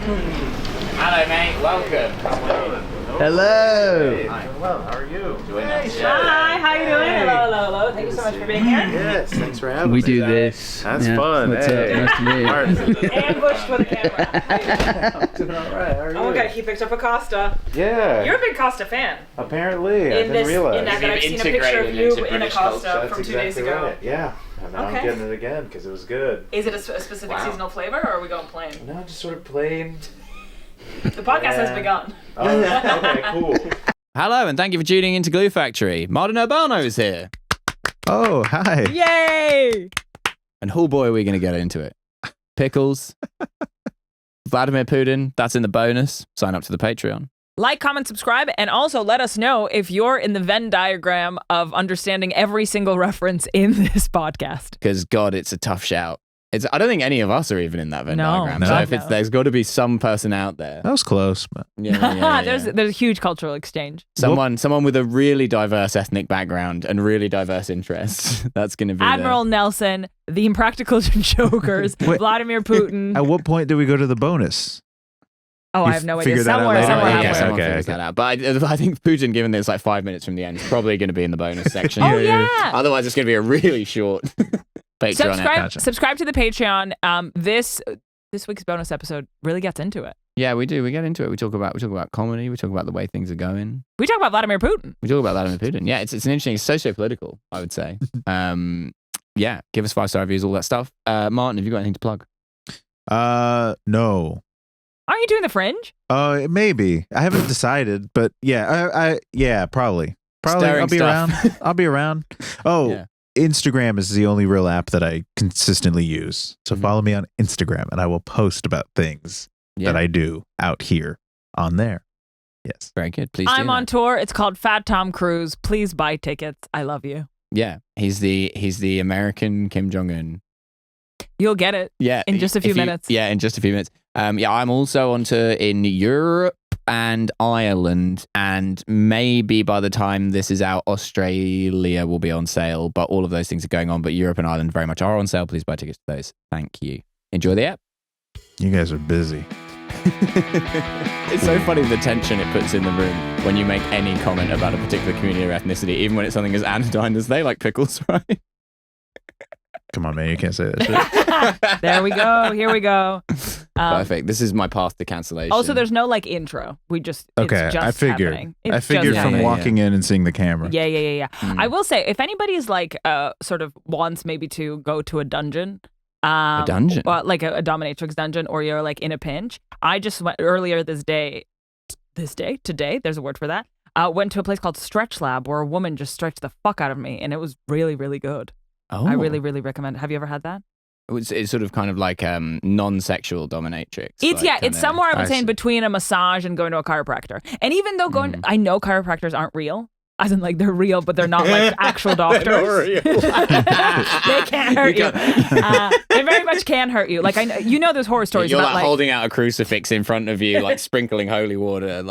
Hello, mate. Welcome. Hello. Hi. Well, how are you? Hi, how you doing? Hello. Thank you so much for being here. Yes, thanks for having me. We do this. That's fun. What's up? Nice to meet you. Ambushed with a camera. I'm doing all right. How are you? Oh my god, he picked up a Costa. Yeah. You're a big Costa fan. Apparently, I didn't realize. In that, I've seen a picture of you in a Costa from 2 days ago. Right. Yeah. And now I'm getting it again because it was good. Is it a specific seasonal flavor, or are we going plain? No, just sort of plain. The podcast has begun. Oh, okay, cool. Hello, and thank you for tuning into Glue Factory. Martin Urbano is here. Oh, hi. Yay! And oh boy, are we going to get into it. Pickles. Vladimir Putin, that's in the bonus. Sign up to the Patreon. Like, comment, subscribe, and also let us know if you're in the Venn diagram of understanding every single reference in this podcast. Because, God, it's a tough shout. I don't think any of us are even in that Venn diagram. No. So if there's got to be some person out there. That was close. But... Yeah. There's a huge cultural exchange. Someone with a really diverse ethnic background and really diverse interests. That's going to be Admiral Nelson, the Impractical Jokers, Vladimir Putin. At what point do we go to the bonus? Oh, I have no idea. figure that out Somewhere later? halfway. someone Okay. figures that out. But I think Putin, given that it's like 5 minutes from the end, is probably going to be in the bonus section. Oh, yeah. Otherwise, it's going to be a really short Patreon. Subscribe to the Patreon. This week's bonus episode really gets into it. Yeah, we do. We get into it. We talk about comedy. We talk about the way things are going. We talk about Vladimir Putin. We talk about Vladimir Putin. Yeah, it's an interesting, it's socio-political, I would say. Yeah, give us 5-star reviews, all that stuff. Martin, have you got anything to plug? No. Aren't you doing the Fringe? Maybe. I haven't decided, but yeah, probably. Stirring I'll be stuff. around. I'll be around. Oh, Yeah. Instagram is the only real app that I consistently use. So follow me on Instagram and I will post about things that I do out here on there. Yes. Very good. Please I'm do on that. tour. It's called Fat Tom Cruise. Please buy tickets. I love you. Yeah, he's the American Kim Jong-un. You'll get it. Yeah. In just a few minutes. Yeah, in just a few minutes. I'm also on tour in Europe and Ireland, and maybe by the time this is out, Australia will be on sale, but all of those things are going on, but Europe and Ireland very much are on sale. Please buy tickets to those. Thank you. Enjoy the app. You guys are busy. It's so funny the tension it puts in the room when you make any comment about a particular community or ethnicity, even when it's something as anodyne as they like pickles, right? Come on, man. You can't say that shit. There we go. Here we go. Perfect. This is my path to cancellation. Also, there's no intro. We just Okay, it's just I figured. happening. I It's figured just from happening. walking in and seeing the camera. Yeah. I will say, if anybody's sort of wants maybe to go to a dungeon, a dungeon, like a dominatrix dungeon, or you're in a pinch. I just went earlier today. There's a word for that. Went to a place called Stretch Lab where a woman just stretched the fuck out of me, and it was really, really good. Oh. I really, really recommend it. Have you ever had that? It's sort of kind of like non-sexual dominatrix. It's somewhere I would say in see. between a massage and going to a chiropractor. And even though I know chiropractors aren't real, as in they're real, but they're not actual doctors. They can't hurt you. They very much can hurt you. I know there's horror stories You're about holding out a crucifix in front of you, sprinkling holy water,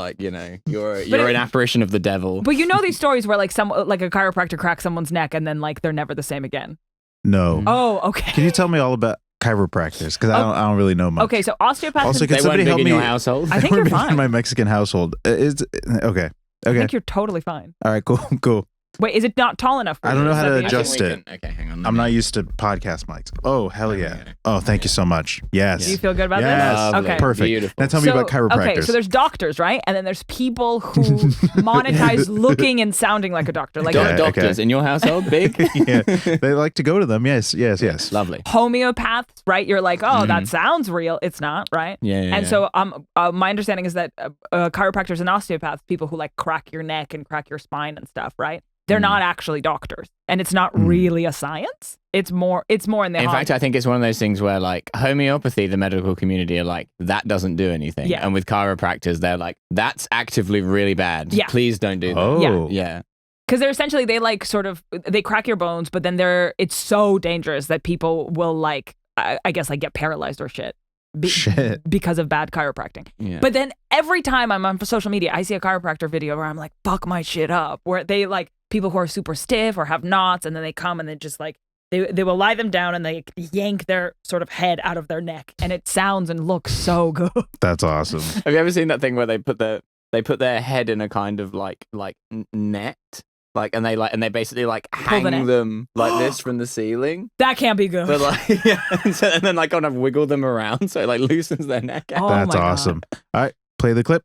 you're an apparition of the devil. But you know these stories where a chiropractor cracks someone's neck and then they're never the same again. No. Oh, okay. Can you tell me all about chiropractors? Because I don't really know much. Okay, so osteopaths. Also, can They somebody weren't help big in me? your household. I think They you're weren't big fine. in my Mexican household. Okay. I think you're totally fine. All right. Cool. Wait, is it not tall enough for I you? don't know Is how that to the issue? adjust it. Okay, hang on. I'm not used to podcast mics. Oh, hell yeah. Okay. Oh, thank you so much. Yes. Do you feel good about Yes. this? Lovely. Okay. Perfect. Beautiful. Now tell me about chiropractors. Okay, so there's doctors, right? And then there's people who monetize looking and sounding like a doctor. Okay. Doctors in your household, big? Yeah, they like to go to them. Yes. Lovely. Homeopaths, right? You're like, oh, that sounds real. It's not, right? Yeah. So my understanding is that chiropractors and osteopaths, people who crack your neck and crack your spine and stuff, right? They're not actually doctors, and it's not really a science. It's more in the In fact, I think it's one of those things where homeopathy, the medical community are like, that doesn't do anything. Yeah. And with chiropractors, they're like, that's actively really bad. Yeah. Please don't do that. Oh. Yeah. because they're essentially they crack your bones, but then it's so dangerous that people will I guess get paralyzed or shit. Because of bad chiropractic. Yeah. But then every time I'm on social media, I see a chiropractor video where I'm like, fuck my shit up. Where they people who are super stiff or have knots, and then they come and they just They will lie them down and they yank their sort of head out of their neck, and it sounds and looks so good. That's awesome. Have you ever seen that thing where they put their head in a kind of like net, and they basically like hang them like this from the ceiling? That can't be good. But and then like kind of wiggle them around so it like loosens their neck out. That's awesome. All right, play the clip.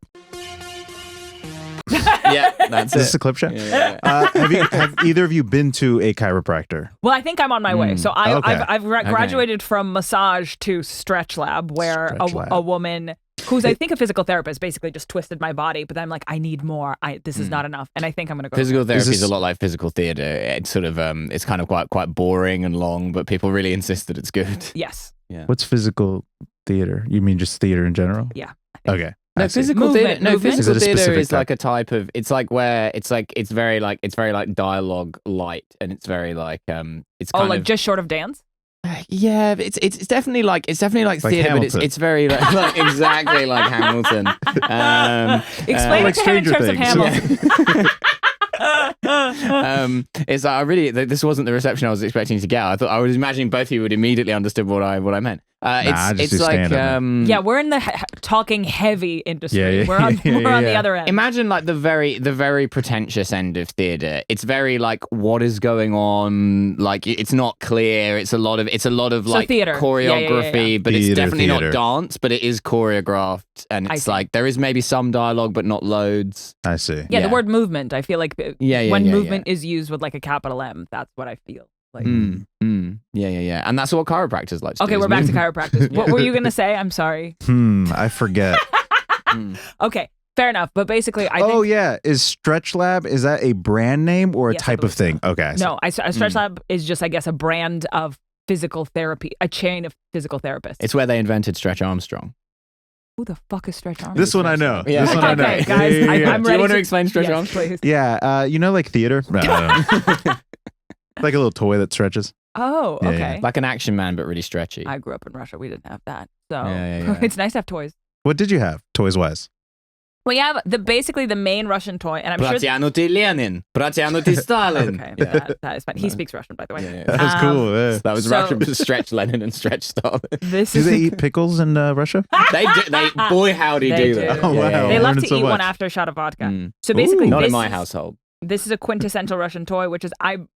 Yeah, that's Is this a clip show? Yeah. Have either of you been to a chiropractor? Well, I think I'm on my way. So Okay. I've graduated from massage to stretch lab, where Stretch lab. a woman who's I think a physical therapist basically just twisted my body, but I'm like, I need more. This is not enough, and I think I'm gonna go. Physical therapy is a lot like physical theater. It's sort of it's kind of quite boring and long, but people really insist that it's good. Yes. Yeah. What's physical theater? You mean just theater in general? Yeah. Okay. No, physical theater. No, Movement. physical Is it a theater specific is like a type of. It's like where it's very dialogue light, and it's very like it's kind of just short of dance. Yeah, but it's definitely like theater, Hamilton. but it's very like exactly like Hamilton. Explain it to him in Stranger terms of Things. Hamilton. It's like this wasn't the reception I was expecting to get. I was imagining both of you would immediately understood what I meant. It's like Yeah, we're in the talking heavy industry. Yeah, We're on the other end. Imagine like the very pretentious end of theater. It's very like what is going on. Like it's not clear. It's a lot of like theater. choreography, but it's definitely not dance. But it is choreographed, and it's like there is maybe some dialogue, but not loads. I see. Yeah, the word movement. I feel like when movement is used with like a capital M, that's what I feel. Like. Yeah. And that's what chiropractors like to do. Okay, we're back to chiropractors. What were you going to say? I'm sorry. I forget. Okay, fair enough. But basically, I think... Oh, yeah. Is Stretch Lab, is that a brand name or a type of thing? So. Okay. I see. No, Stretch Lab is just, I guess, a brand of physical therapy, a chain of physical therapists. It's where they invented Stretch Armstrong. Who the fuck is Stretch Armstrong? This one I know. Yeah. This one I know. Okay, guys, I'm ready. Do you want to explain Stretch Armstrong? Please. Yeah. You know, like theater? No, I don't. Like a little toy that stretches. Oh, okay. Yeah. Like an Action Man, but really stretchy. I grew up in Russia. We didn't have that. So Yeah. it's nice to have toys. What did you have, toys-wise? We have basically the main Russian toy, and I'm sure... Bratianuty Lenin. Bratianuty Stalin. Okay, that is fine. He speaks Russian, by the way. Yeah. That's cool. Yeah. That was Russian, but Stretch Lenin and Stretch Stalin. Do they eat pickles in Russia? They boy howdy They do do. that. Oh, wow. They love Learning to so eat one much. after a shot of vodka. So basically, Not in this my is- household. This is a quintessential Russian toy, which is I'm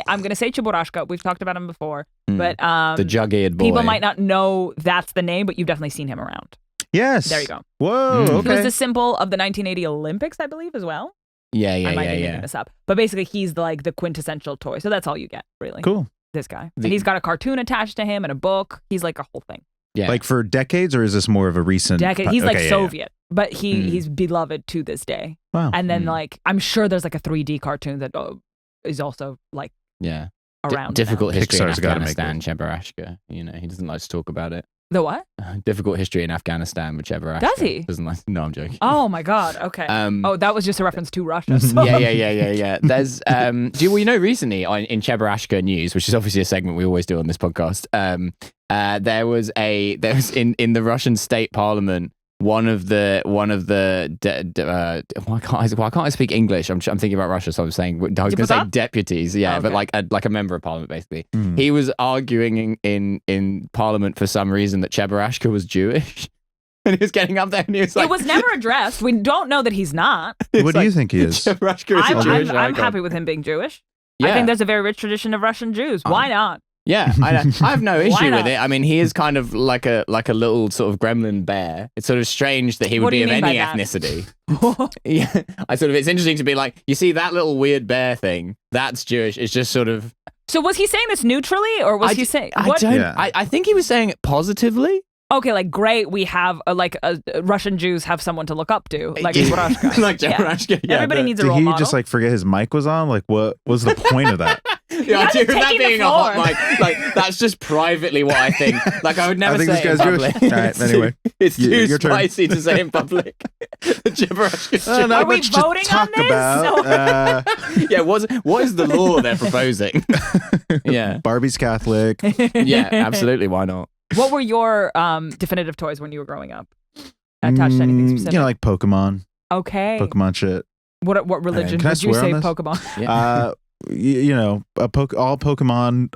going to say Cheburashka. We've talked about him before, but The jug-eared boy. people might not know that's the name, but you've definitely seen him around. Yes. There you go. Whoa, He was okay. the symbol of the 1980 Olympics, I believe, as well. Yeah. I might be making this up, but basically he's like the quintessential toy. So that's all you get, really. Cool. This guy, and he's got a cartoon attached to him and a book. He's like a whole thing. Yeah. Like for decades, or is this more of a recent... Decade. He's like Okay, yeah, Soviet, but he's beloved to this day. Wow. And then like I'm sure there's like a 3D cartoon that is also like around. Difficult now. history Pixar's in gotta make Afghanistan, Cheburashka. You know, he doesn't like to talk about it. The what? Difficult history in Afghanistan with Cheburashka. Does he? Doesn't like. No, I'm joking. Oh my God. Okay. That was just a reference to Russia. So. Yeah. There's recently in Cheburashka news, which is obviously a segment we always do on this podcast. There was in the Russian state parliament. One of the why can't I speak English? I'm thinking about Russia, so I'm saying I was going to say deputies, but like a member of parliament, basically. He was arguing in parliament for some reason that Cheburashka was Jewish, and he was getting up there and he was like, it was never addressed. We don't know that he's not. What do you think he is? Cheburashka is a Jewish I'm icon. happy with him being Jewish. Yeah. I think there's a very rich tradition of Russian Jews. Why not? Yeah, I have no issue not? with it. I mean, he is kind of like a little sort of gremlin bear. It's sort of strange that he would What do be you of mean by any that? ethnicity. Yeah, it's interesting to be like, you see that little weird bear thing? That's Jewish. It's just sort of. So was he saying this neutrally, or was he saying what? I think he was saying it positively. Okay, like great, we have Russian Jews have someone to look up to, like Cheburashka. Like Cheburashka. Yeah. Everybody needs a Did role he model. just like forget his mic was on? Like what was the point of that? Yeah, guys are dude, that taking the being a hot floor. mic, like that's just privately what I think. Like I would never I think say this it guy's in Jewish. public. All right, anyway. It's too Your turn. spicy to say in public. Cheburashka's Jewish. Not Are we much to voting on talk this? about. Yeah, what is the law they're proposing? Yeah. Barbie's Catholic. Yeah, absolutely. Why not? What were your definitive toys when you were growing up? Attached to anything specific? You know, like Pokemon. Okay. Pokemon shit. What religion Can I would you swear say on this? Pokemon? Yeah. you know, all Pokemon.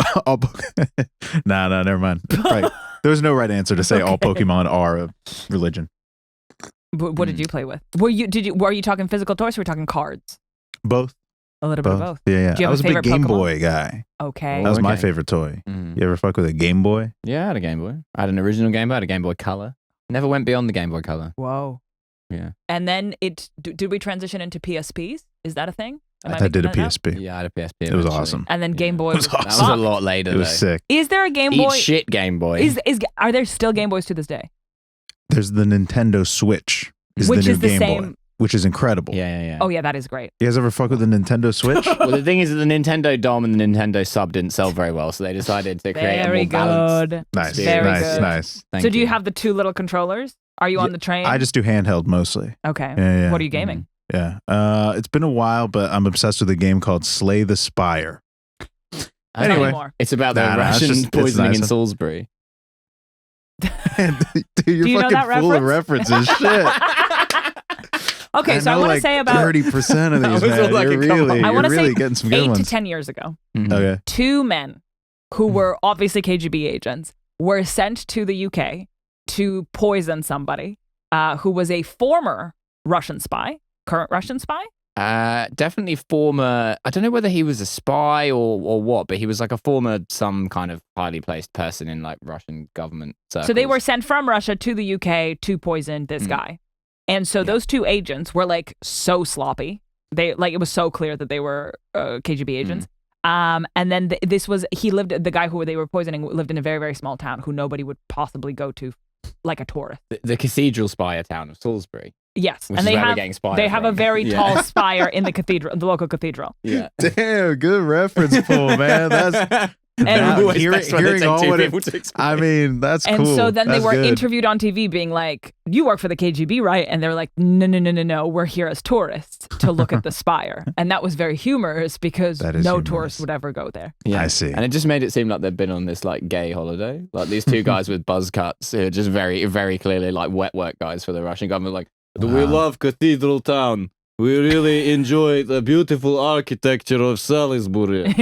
No, never mind. Right. There was no right answer to say all Pokemon are a religion. What did you play with? Were you talking physical toys or were you talking cards? Both. A little bit of both. Yeah. Do you have I was a a big favorite Game Pokemon? Boy guy. Okay. That was my favorite toy. You ever fuck with a Game Boy? Yeah, I had a Game Boy. I had an original Game Boy. I had a Game Boy Color. Never went beyond the Game Boy Color. Whoa. Yeah. And then did we transition into PSPs? Is that a thing? I did a PSP. Yeah, I had a PSP. It was awesome. And then Game Boy. It was awesome. That was a lot later. It was though. sick. Is there a Game Boy? Eat shit Game Boy. Are there still Game Boys to this day? There's the Nintendo Switch. Which the new is the Game same. Boy, which is incredible. Yeah. Oh yeah, that is great. You guys ever fuck with the Nintendo Switch? Well, the thing is that the Nintendo DOM and the Nintendo Sub didn't sell very well, so they decided to create a more balanced. Nice, Very nice, good. nice. So do you have the two little controllers? Are you on the train? I just do handheld mostly. Okay. Yeah. What are you gaming? Yeah. It's been a while, but I'm obsessed with a game called Slay the Spire. Anyway, more. It's about the Nah, it's Russian just- it's poisoning nice. in Salisbury. Dude, you're Do you know fucking that full of reference? references. Shit. Okay, so I want to say about 30% of That these, was man. like You're a couple. really, I you're wanna really say getting some good 8 to ones. 10 years ago, Okay. 2 men who were obviously KGB agents were sent to the UK to poison somebody who was a former Russian spy, current Russian spy. Definitely former. I don't know whether he was a spy or what, but he was like a former, some kind of highly placed person in like Russian government circles. So they were sent from Russia to the UK to poison this guy. And so those 2 agents were like so sloppy. They like it was so clear that they were KGB agents. And then the guy who they were poisoning lived in a very, very small town who nobody would possibly go to like a tourist. the cathedral spire town of Salisbury. Yes, Which and is they where we're have getting Spire they have a from. very Yeah. tall spire in the cathedral, the local cathedral. Yeah. Damn, good reference pool, man. That's And hearing all what I mean, that's And cool. so then they That's were good. interviewed on TV being like, you work for the KGB, right? And they're like, no, we're here as tourists to look at the spire. And that was very humorous because That is no humorous. tourist would ever go there. Yeah. I see. And it just made it seem like they'd been on this like gay holiday. Like these 2 guys with buzz cuts who are just very, very clearly like wet work guys for the Russian government. Like, we love Cathedral Town. We really enjoy the beautiful architecture of Salisbury. You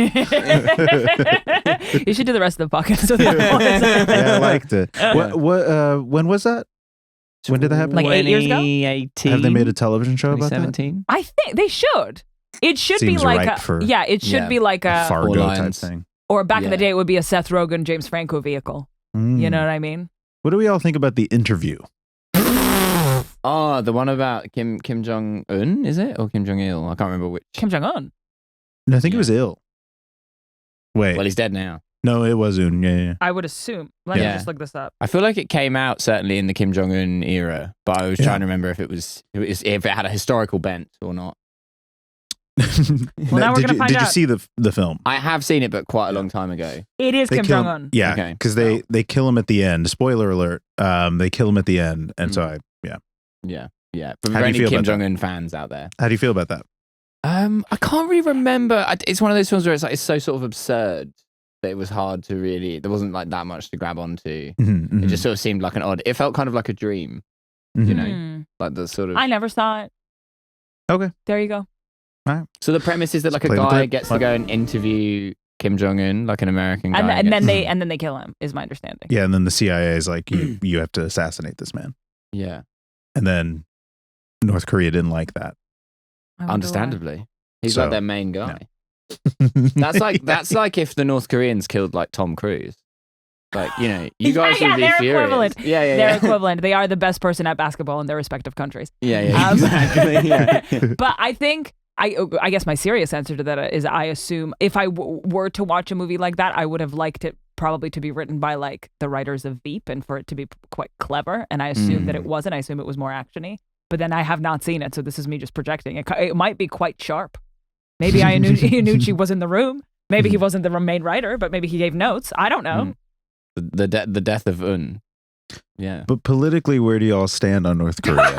should do the rest of the podcast with that voice. Yeah, I liked it. When was that? When did that happen? Like 8 years ago? 2018. Have they made a television show about that? 2017? I think they should. It should Seems be like ripe for- it should Yeah. be like A a Fargo Or type Lions. thing. or back in the Yeah. day it would be a Seth Rogen, James Franco vehicle. You know what I mean? What do we all think about The Interview? Oh, the one about Kim Jong Un, is it? Or Kim Jong Il? I can't remember which. Kim Jong Un. No, I think it Yeah. was ill. Wait. Well, he's dead now. No, it was Un. Yeah. I would assume. Let me Yeah. just look this up. I feel like it came out certainly in the Kim Jong Un era, but I was Yeah. trying to remember if it had a historical bent or not. Well, now we're gonna find Did you out. see the film? I have seen it, but quite a long time ago. It is Kim kill Jong him- Un. Yeah, Okay. because they kill him at the end. Spoiler alert. They kill him at the end, and so Yeah. But How for do you any feel Kim about that? Jong Un fans out there, How do you feel about that? I can't really remember. It's one of those films where it's so sort of absurd that it was hard to really. There wasn't like that much to grab onto. Mm-hmm, It just sort of seemed like an odd. It felt kind of like a dream, you know, Hmm. like the sort of. I never saw it. Okay. There you go. So the premise is that like a Play the guy clip. gets to go and interview Kim Jong Un, like an American guy, And then they kill him, is my understanding. Yeah, and then the CIA is like, you have to assassinate this man, yeah, and then North Korea didn't like that. I wonder why. understandably, he's So, like their main guy. That's like if the North Koreans killed like Tom Cruise. Like, you know, you guys would be they're furious. equivalent. Yeah. They're equivalent. They are the best person at basketball in their respective countries. Yeah, exactly. Yeah. But I think I guess my serious answer to that is I assume if I were to watch a movie like that, I would have liked it probably to be written by like the writers of Veep and for it to be quite clever. And I assume that it wasn't. I assume it was more actiony. But then I have not seen it, so this is me just projecting. It might be quite sharp. Maybe Iannucci was in the room. Maybe he wasn't the main writer, but maybe he gave notes. I don't know. The death of Un. Yeah. But politically, where do y'all stand on North Korea?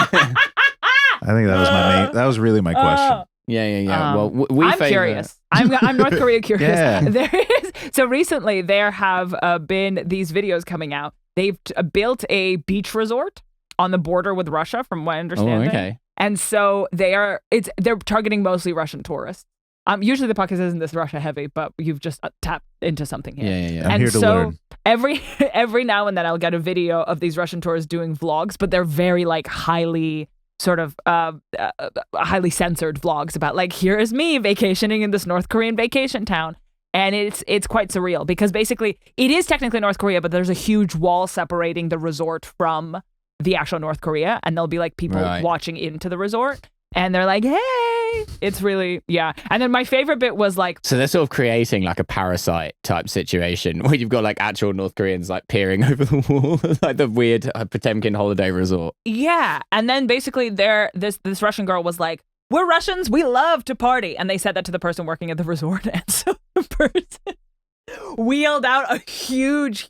I think that was really my question. Yeah. Well, we I'm favor- curious. I'm North Korea curious. Yeah. There is so recently there have been these videos coming out. They've built a beach resort on the border with Russia, from what I understand. Oh, okay. And so they're targeting mostly Russian tourists. Usually the podcast isn't this Russia heavy, but you've just tapped into something here. Yeah. I'm here to learn. Every now and then I'll get a video of these Russian tourists doing vlogs, but they're very like highly sort of highly censored vlogs about like, here is me vacationing in this North Korean vacation town. And it's quite surreal because basically it is technically North Korea, but there's a huge wall separating the resort from the actual North Korea. And there'll be like people watching into the resort and they're like, hey, it's really, yeah. And then my favorite bit was like. So they're sort of creating like a Parasite type situation where you've got like actual North Koreans like peering over the wall, like the weird Potemkin holiday resort. Yeah. And then basically this Russian girl was like, we're Russians, we love to party. And they said that to the person working at the resort. And so the person wheeled out a huge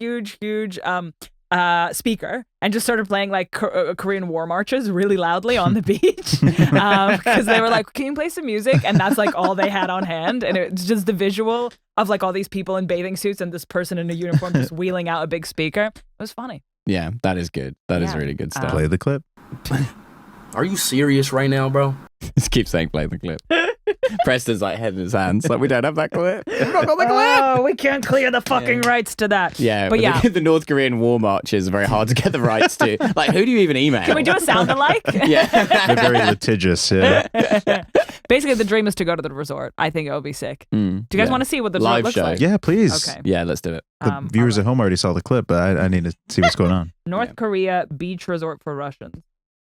speaker and just started playing like Korean war marches really loudly on the beach. Because they were like, can you play some music? And that's like all they had on hand. And it's just the visual of like all these people in bathing suits and this person in a uniform just wheeling out a big speaker. It was funny. Yeah, that is good. That is really good stuff. Play the clip. Are you serious right now, bro? Just keep saying play the clip. Preston's like head in his hands. Like, we don't have that clip. We've not got the clip. Oh, we can't clear the fucking rights to that. Yeah, but yeah. The North Korean war marches are very hard to get the rights to. Like, who do you even email? Can we do a sound alike? Yeah. They're very litigious. Yeah. Basically, the dream is to go to the resort. I think it would be sick. Do you guys want to see what the live resort looks show? like? Yeah, please. Okay. Yeah, let's do it. The viewers at home already saw the clip, but I need to see what's going on. North Korea beach resort for Russians.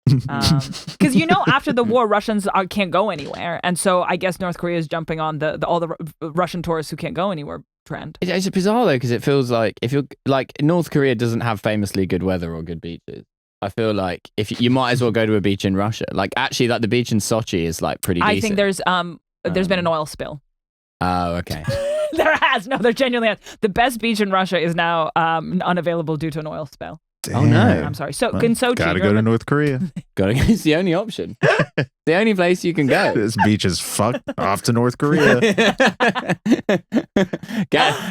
Because after the war, Russians can't go anywhere, and so I guess North Korea is jumping on all the Russian tourists who can't go anywhere trend. It's bizarre though, because it feels like if you're like North Korea doesn't have famously good weather or good beaches. I feel like if you might as well go to a beach in Russia. Like actually, like the beach in Sochi is like pretty decent. I think there's been an oil spill. Oh, okay. There genuinely has. The best beach in Russia is now unavailable due to an oil spill. Damn. Oh no! I'm sorry. So in Sochi, gotta go to North Korea. It's the only option. The only place you can go. This beach is fucked. Off to North Korea.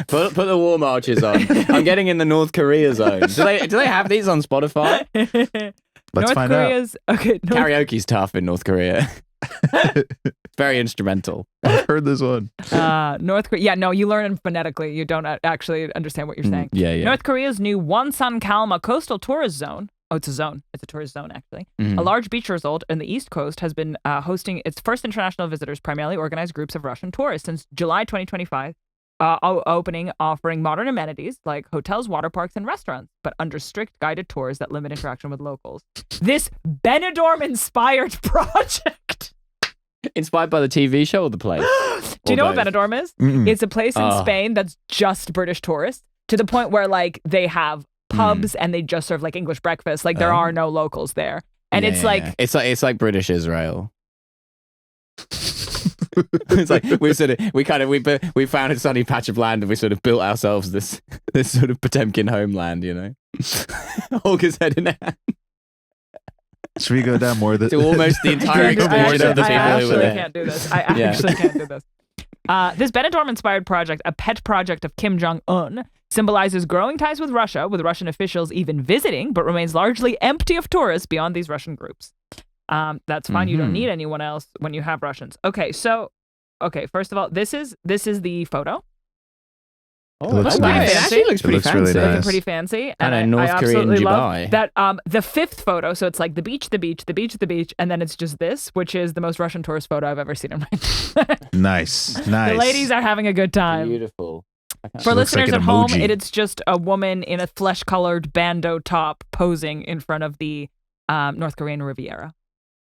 Put the war marches on. I'm getting in the North Korea zone. Do they have these on Spotify? Let's find out. Okay. Karaoke's tough in North Korea. It's very instrumental. I've heard this one. North Korea. Yeah, no, you learn it phonetically. You don't actually understand what you're saying. Yeah. North Korea's new Wonsan-Kalma coastal tourist zone. Oh, it's a zone. It's a tourist zone, actually. Mm-hmm. A large beach resort in the East Coast has been hosting its first international visitors, primarily organized groups of Russian tourists, since July 2025. Opening, offering modern amenities like hotels, water parks, and restaurants, but under strict guided tours that limit interaction with locals. This Benidorm-inspired project. Inspired by the TV show or the place? Do you know what Benidorm is? Mm-mm. It's a place in Spain that's just British tourists, to the point where like they have pubs and they just serve like English breakfast. Like there are no locals there, and it's like British Israel. It's like we found a sunny patch of land and we sort of built ourselves this sort of Potemkin homeland, Olga's head in hand. Should we go down more to almost the entire extension of the people who were there? I can't do this. I actually can't do this. This Benidorm-inspired project, a pet project of Kim Jong-un, symbolizes growing ties with Russia, with Russian officials even visiting, but remains largely empty of tourists beyond these Russian groups. That's fine. You don't need anyone else when you have Russians. First of all, this is the photo. It looks nice. nice. It actually looks pretty fancy. Really nice. Looking pretty fancy. And I North Korean absolutely Dubai. love that. The fifth photo, so it's like the beach, and then it's just this, which is the most Russian tourist photo I've ever seen in my life. Nice. The ladies are having a good time. Beautiful. For listeners like at home, emoji. it's just a woman in a flesh-colored bandeau top posing in front of the North Korean Riviera.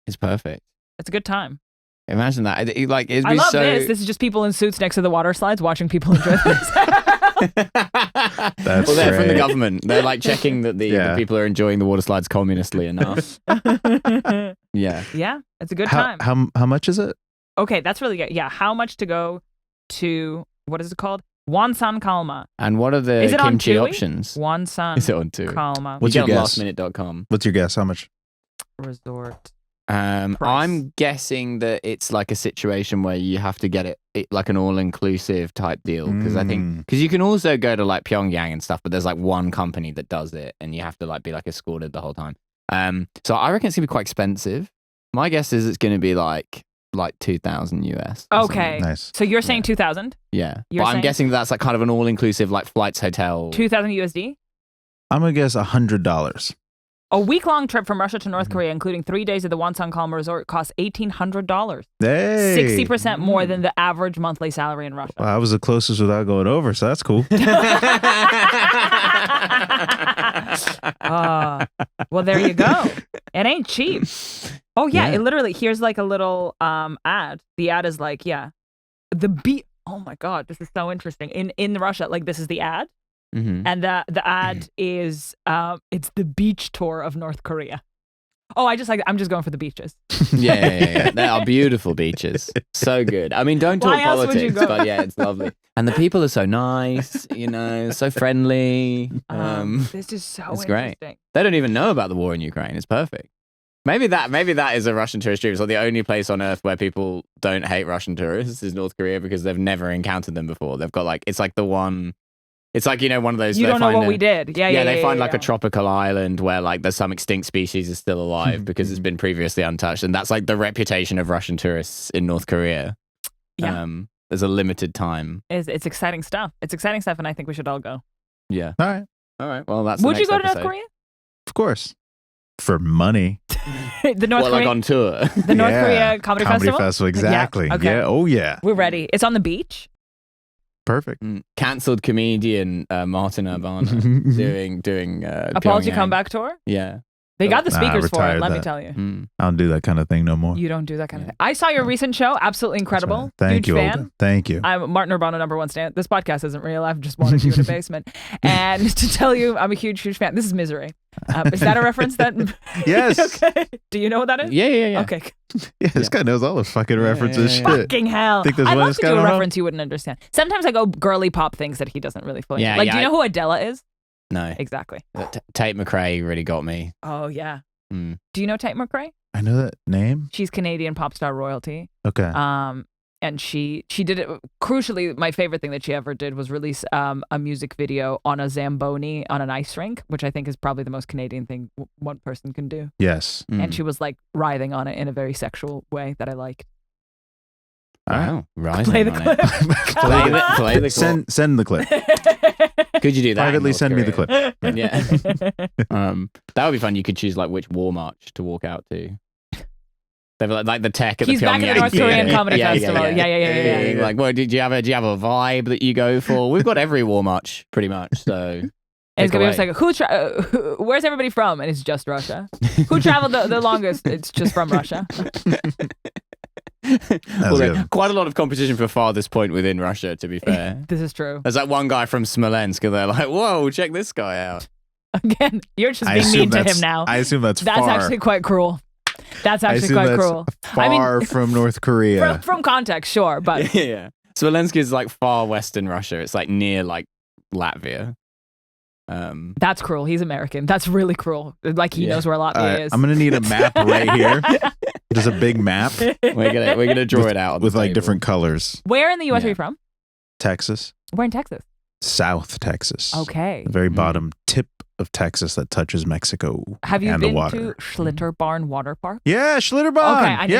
It's perfect. It's a good time. Imagine that. It'd I be love so... this. This is just people in suits next to the water slides watching people enjoy this. That's they're from the great. government. They're like checking that the people are enjoying the water slides communistly enough. Yeah. Yeah, it's a good time. How much is it? Okay, that's really good. Yeah, how much to go to, what is it called? Wonsan-Kalma. And what are the Is it on kimchi TUI? What's Wonsan-Kalma. Is it on TUI? What's You your get on guess? lastminute.com. What's your guess? How much? Resort. I'm guessing that it's like a situation where you have to get it like an all-inclusive type deal, because I think because you can also go to like Pyongyang and stuff, but there's like one company that does it, and you have to like be like escorted the whole time. So I reckon it's gonna be quite expensive. My guess is it's gonna be like like 2,000 US. Okay. Nice. So you're saying 2,000? Yeah. You're But I'm saying- guessing that's like kind of an all-inclusive like flights, hotel. 2,000 USD? I'm gonna guess $100. A week-long trip from Russia to North Korea, including 3 days at the Wonsan Calm Resort, costs $1,800. Hey, 60% more than the average monthly salary in Russia. Well, I was the closest without going over, so that's cool. Well, there you go. It ain't cheap. Oh yeah, Yeah. it literally, here's like a little ad. The ad is like, oh my god, this is so interesting. In Russia, like this is the ad, and the ad is it's the beach tour of North Korea. Oh, I'm just going for the beaches. Yeah. They are beautiful beaches. So good. I mean, don't talk Why else would you politics, go? but yeah, it's lovely. And the people are so nice, so friendly. This is so it's great. interesting. They don't even know about the war in Ukraine. It's perfect. Maybe that is a Russian tourist dream. It's like the only place on earth where people don't hate Russian tourists is North Korea because they've never encountered them before. They've got like, it's like the one, it's like, one of those. You they don't know find what we did. Yeah, they find like yeah. a tropical island where like there's some extinct species is still alive because it's been previously untouched. And that's like the reputation of Russian tourists in North Korea. Yeah. There's a limited time. It's exciting stuff. It's exciting stuff, and I think we should all go. Yeah. All right, All right. Well, that's Would the you next go to North episode. Korea? of course. For money. The North Well, Korea, like on tour. the North Yeah. Korea Comedy Festival? exactly. Yeah, okay. Oh yeah. We're ready. It's on the beach. Perfect. Cancelled comedian Martin Urbano doing Apology Pyongyang. comeback tour. Yeah. They got the Nah, speakers for it, retired let me that. tell you. I don't do that kind of thing no more. You don't do that kind of thing. I saw your recent show. Absolutely incredible. Thank Huge you, fan. Olga. Thank you. I'm Martin Urbano, #1 stand. This podcast isn't real. I've just wanted you in a basement. And to tell you, I'm a huge fan. This is Misery. Is that a reference that? Yes. Okay. Do you know what that is? Yeah. Okay. Yeah, this guy knows all the fucking references. yeah. Shit. Fucking hell. Think there's I'd one love this to guy do a don't know? reference you wouldn't understand. Sometimes I go girly pop things that he doesn't really fully. Yeah, Like, yeah, do you know who Adela is? No. Exactly. Tate McRae really got me. Oh, yeah. Mm. Do you know Tate McRae? I know that name. She's Canadian pop star royalty. Okay. And she did it. Crucially, my favorite thing that she ever did was release a music video on a Zamboni on an ice rink, which I think is probably the most Canadian thing one person can do. Yes. And she was like writhing on it in a very sexual way that I liked. Wow. Right. Play the clip. Play the clip. Send the clip. Could you do that? in Privately North send me the Korea? clip. Yeah. That would be fun. You could choose like which war march to walk out to. They've like the tech at He's the back at the Pyongyang North Korean Theatre. Comedy Festival. Yeah. Like, well, do you have a vibe that you go for? We've got every war march pretty much. So And it's gonna be away. just like, where's everybody from? And it's just Russia. Who traveled the longest? It's just from Russia. Well, good. quite a lot of competition for farthest point within Russia, to be fair. This is true. There's that one guy from Smolensk, and they're like, whoa, check this guy out. Again, you're just I being assume mean to that's- him now. I assume that's That's far. actually quite cruel. That's I actually assume quite that's cruel. far from North Korea. From context, sure, but Yeah. Smolensk is like far western Russia. It's like near like Latvia. that's cruel. He's American. That's really cruel. Like he Yeah. knows where Latvia is. I'm gonna need a map right here. There's a big map We're gonna draw it out on with the like table. different colors. Where in the U.S. are Yeah. you from? Texas, We're in Texas. South Texas. Okay. The very bottom tip of Texas that touches Mexico. Have you and been the water. to Schlitterbahn Water Park? Yeah, Schlitterbahn. Okay,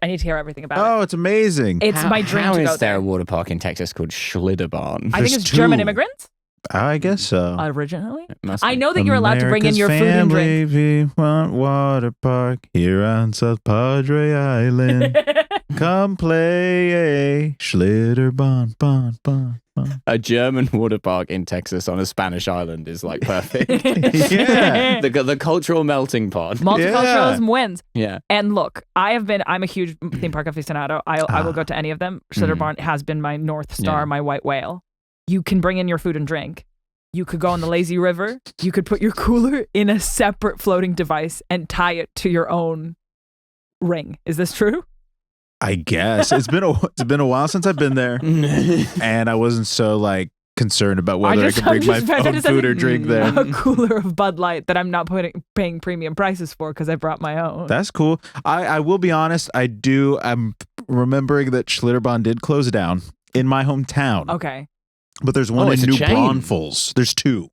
I need to hear everything about it. Oh, it's amazing. It's my dream How to go is there there. a water park in Texas called Schlitterbahn? I think There's it's German two. immigrants I guess so. originally. It must I be. know that you're allowed to bring in your food and drink. We want water park here on South Padre Island. Come play a Schlitterbahn, bon, bon, bon. A German water park in Texas on a Spanish island is like perfect. Yeah. The cultural melting pot. Multiculturalism wins. Yeah. And look, I'm a huge theme park aficionado. I will go to any of them. Schlitterbahn has been my North Star, Yeah. my white whale. You can bring in your food and drink. You could go on the lazy river. You could put your cooler in a separate floating device and tie it to your own ring. Is this true? I guess it's been a while since I've been there, and I wasn't so like concerned about whether I could bring my own food or drink there. A cooler of Bud Light that I'm not paying premium prices for because I brought my own. That's cool. I will be honest. I'm remembering that Schlitterbahn did close down in my hometown. Okay. But there's one it's in a New chain. Braunfels. There's two.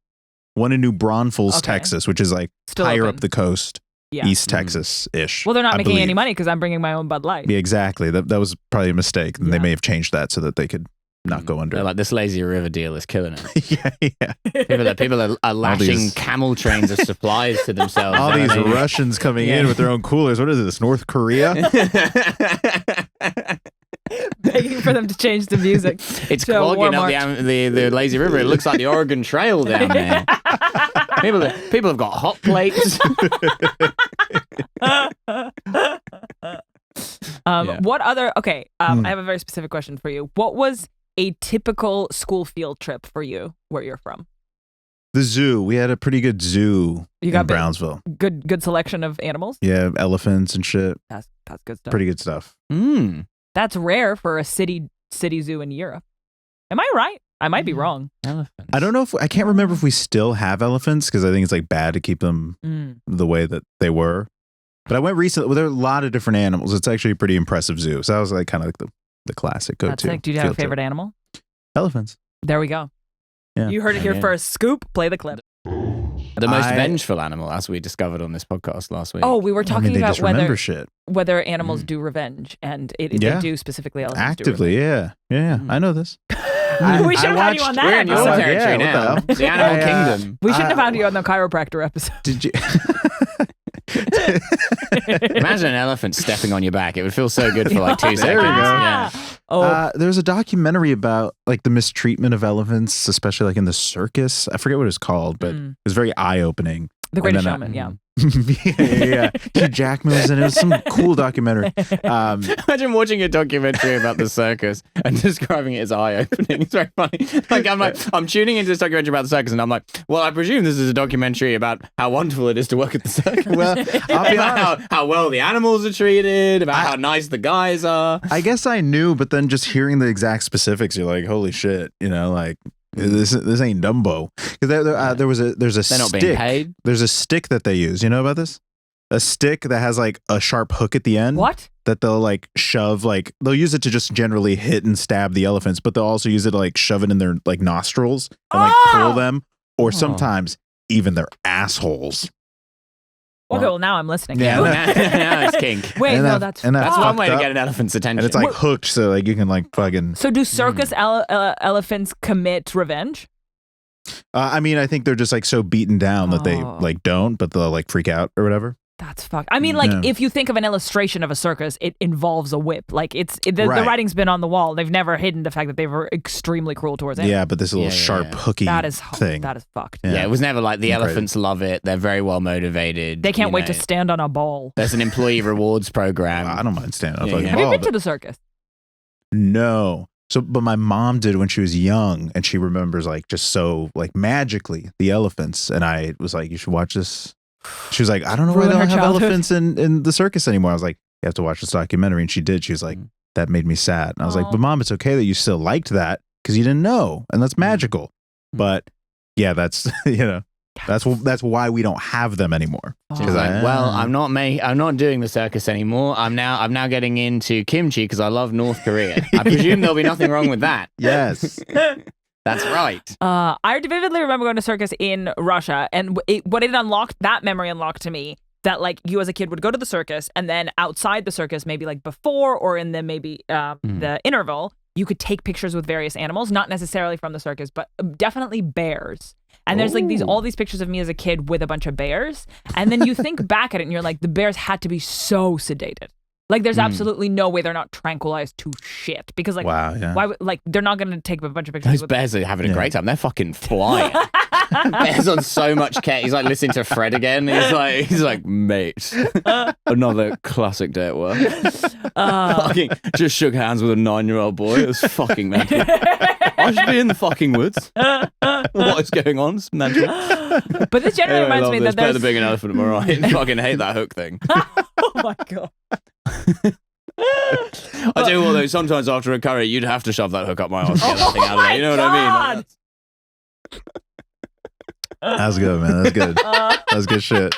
One in New Braunfels, Okay. Texas, which is like Still higher open. up the coast. East Texas-ish. Well, they're not I making any believe. money because I'm bringing my own Bud Light. Yeah, exactly. That was probably a mistake. And Yeah. they may have changed that so that they could not go under. They're like, this lazy river deal is killing it. yeah. People are lashing these- camel trains of supplies to themselves. All you know these what I mean? Russians coming in with their own coolers. What is this, North Korea? Begging for them to change the music. It's to a war clogging up march. the lazy river. It looks like the Oregon Trail down there. People have got hot plates. Yeah. What other? Okay, I have a very specific question for you. What was a typical school field trip for you where you're from? The zoo. We had a pretty good zoo You got in Brownsville. Good selection of animals. Yeah, elephants and shit. That's good stuff. Pretty good stuff. That's rare for a city zoo in Europe. Am I right? I might be wrong. Elephants. I don't know if I can't remember if we still have elephants because I think it's like bad to keep them the way that they were. But I went recently. Well, there are a lot of different animals. It's actually a pretty impressive zoo. So that was like kind of like the classic go-to. That's like, do you have a field trip. favorite animal? Elephants. There we go. Yeah. You heard it here Yeah. first. Scoop, play the clip. The most vengeful animal, as we discovered on this podcast last week. Oh, we were talking they about just remember whether shit animals do revenge, and they Yeah. do specifically elephants actively. Yeah, I know this. We should have had you on that We're in your episode. Yeah, territory what the now. hell? The animal I, kingdom. We shouldn't have had you on the chiropractor episode. Did you? Imagine an elephant stepping on your back. It would feel so good for like 2 There we seconds. go. Yeah. There's a documentary about like the mistreatment of elephants, especially like in the circus. I forget what it's called, but it was very eye-opening. The Greatest then, Showman, yeah. yeah. Hugh Jackman was in it. It was some cool documentary. Imagine watching a documentary about the circus and describing it as eye-opening. It's very funny. I'm tuning into this documentary about the circus, and I'm like, well, I presume this is a documentary about how wonderful it is to work at the circus. Well, I'll be about honest. how well the animals are treated, about how nice the guys are. I guess I knew, but then just hearing the exact specifics, you're like, holy shit, like this ain't Dumbo. Because there's a They're not stick. being paid. There's a stick that they use. You know about this? A stick that has like a sharp hook at the end. What? That they'll like shove, like they'll use it to just generally hit and stab the elephants, but they'll also use it to like shove it in their like nostrils and like pull them, or sometimes even their assholes. Okay, well, now I'm listening. Yeah, Now it's kink. Wait, And no, that- that's and That's fucked one way to up. get an elephant's attention. And it's like hooked, so like you can like fucking. So do circus elephants commit revenge? I mean, I think they're just like so beaten down that they Oh. like don't, but they'll like freak out or whatever. That's fucked. I mean, like, Yeah. if you think of an illustration of a circus, it involves a whip. Like, the Right. writing's been on the wall. They've never hidden the fact that they were extremely cruel towards animals. Yeah, but this little Yeah, yeah, sharp yeah. hooky That is thing. That is fucked. Yeah, it was never like the Crazy. elephants love it. They're very well motivated. They can't you wait to know. stand on a ball. There's an employee rewards program. I don't mind standing up. Yeah, like yeah. Have you ball, been to but- the circus? No. So, but my mom did when she was young, and she remembers like just so like magically the elephants. And I was like, you should watch this. She was like, I don't know why they Ruin don't her have childhood. elephants in the circus anymore. I was like, you have to watch this documentary. And she did. She was like, that made me sad. And I was like, Aw. but mom, it's okay that you still liked that because you didn't know, and that's magical. But yeah, that's that's why we don't have them anymore. She's like, well, I'm not doing the circus anymore. I'm now getting into kimchi because I love North Korea. I presume there'll be nothing wrong with that. Yes. That's right. I vividly remember going to circus in Russia, and that memory unlocked to me that like you as a kid would go to the circus, and then outside the circus, maybe like before or in the the interval, you could take pictures with various animals, not necessarily from the circus, but definitely bears. And there's like all these pictures of me as a kid with a bunch of bears, and then you think back at it, and you're like, the bears had to be so sedated. Like, there's absolutely no way they're not tranquilized to shit. Because, like, Wow, yeah. why? Like, they're not going to take a bunch of pictures Those with bears are having a great time. They're fucking flying. Bears on so much care. He's like listening to Fred again. He's like, mate, another classic day at work. Fucking just shook hands with a 9-year-old boy. It was fucking mental. I should be in the fucking woods. What is going on? It's mental. But this generally reminds me that better there's. than being an elephant, am I right? Fucking hate that hook thing. Oh my god. I tell you what, though, sometimes after a curry, you'd have to shove that hook up my arse to get that thing out of there. You know what I mean? Like, That was good, man. That's good. That was good shit.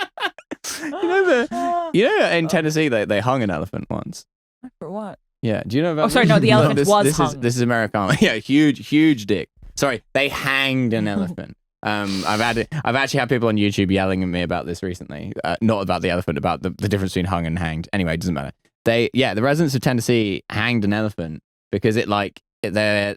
you know, in Tennessee, they hung an elephant once. For what? Yeah. Do you know about Oh, sorry, this? no, the elephant was this hung. This is Americana. Yeah, huge dick. Sorry, they hanged an elephant. I've actually had people on YouTube yelling at me about this recently. Not about the elephant, about the difference between hung and hanged. Anyway, it doesn't matter. The residents of Tennessee hanged an elephant because there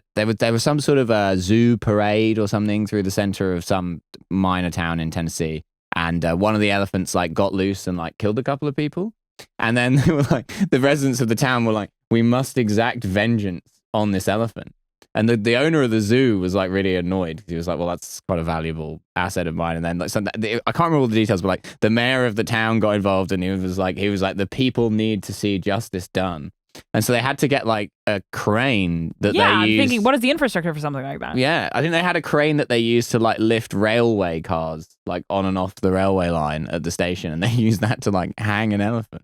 was some sort of a zoo parade or something through the center of some minor town in Tennessee, and one of the elephants like got loose and like killed a couple of people, and then they were like, the residents of the town were like, we must exact vengeance on this elephant. And the owner of the zoo was like really annoyed because he was like, well, that's quite a valuable asset of mine. And then like I can't remember all the details, but like the mayor of the town got involved, and he was like, the people need to see justice done. And so they had to get like a crane that they used. I'm thinking, what is the infrastructure for something like that? Yeah, I think they had a crane that they used to like lift railway cars like on and off the railway line at the station, and they used that to like hang an elephant.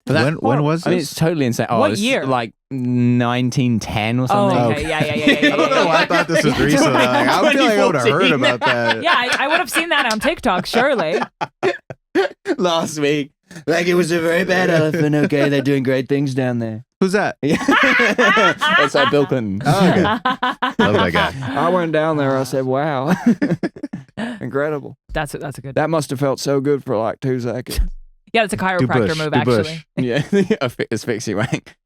But when was this? I mean, it's totally insane. Oh, What year? Like 1910 or something. Oh, okay. Yeah. I don't know why I thought this was recent. Like, I feel like I would have heard about that. Yeah, I would have seen that on TikTok, surely. Last week. Like, it was a very bad elephant. Okay, they're doing great things down there. Who's that? That's like Bill Clinton. Oh, okay. Love that guy. I went down there. I said, "Wow, incredible! That's a good. That must have felt so good for like 2 seconds." Yeah, it's a chiropractor move, actually. Yeah, asphyxie wank.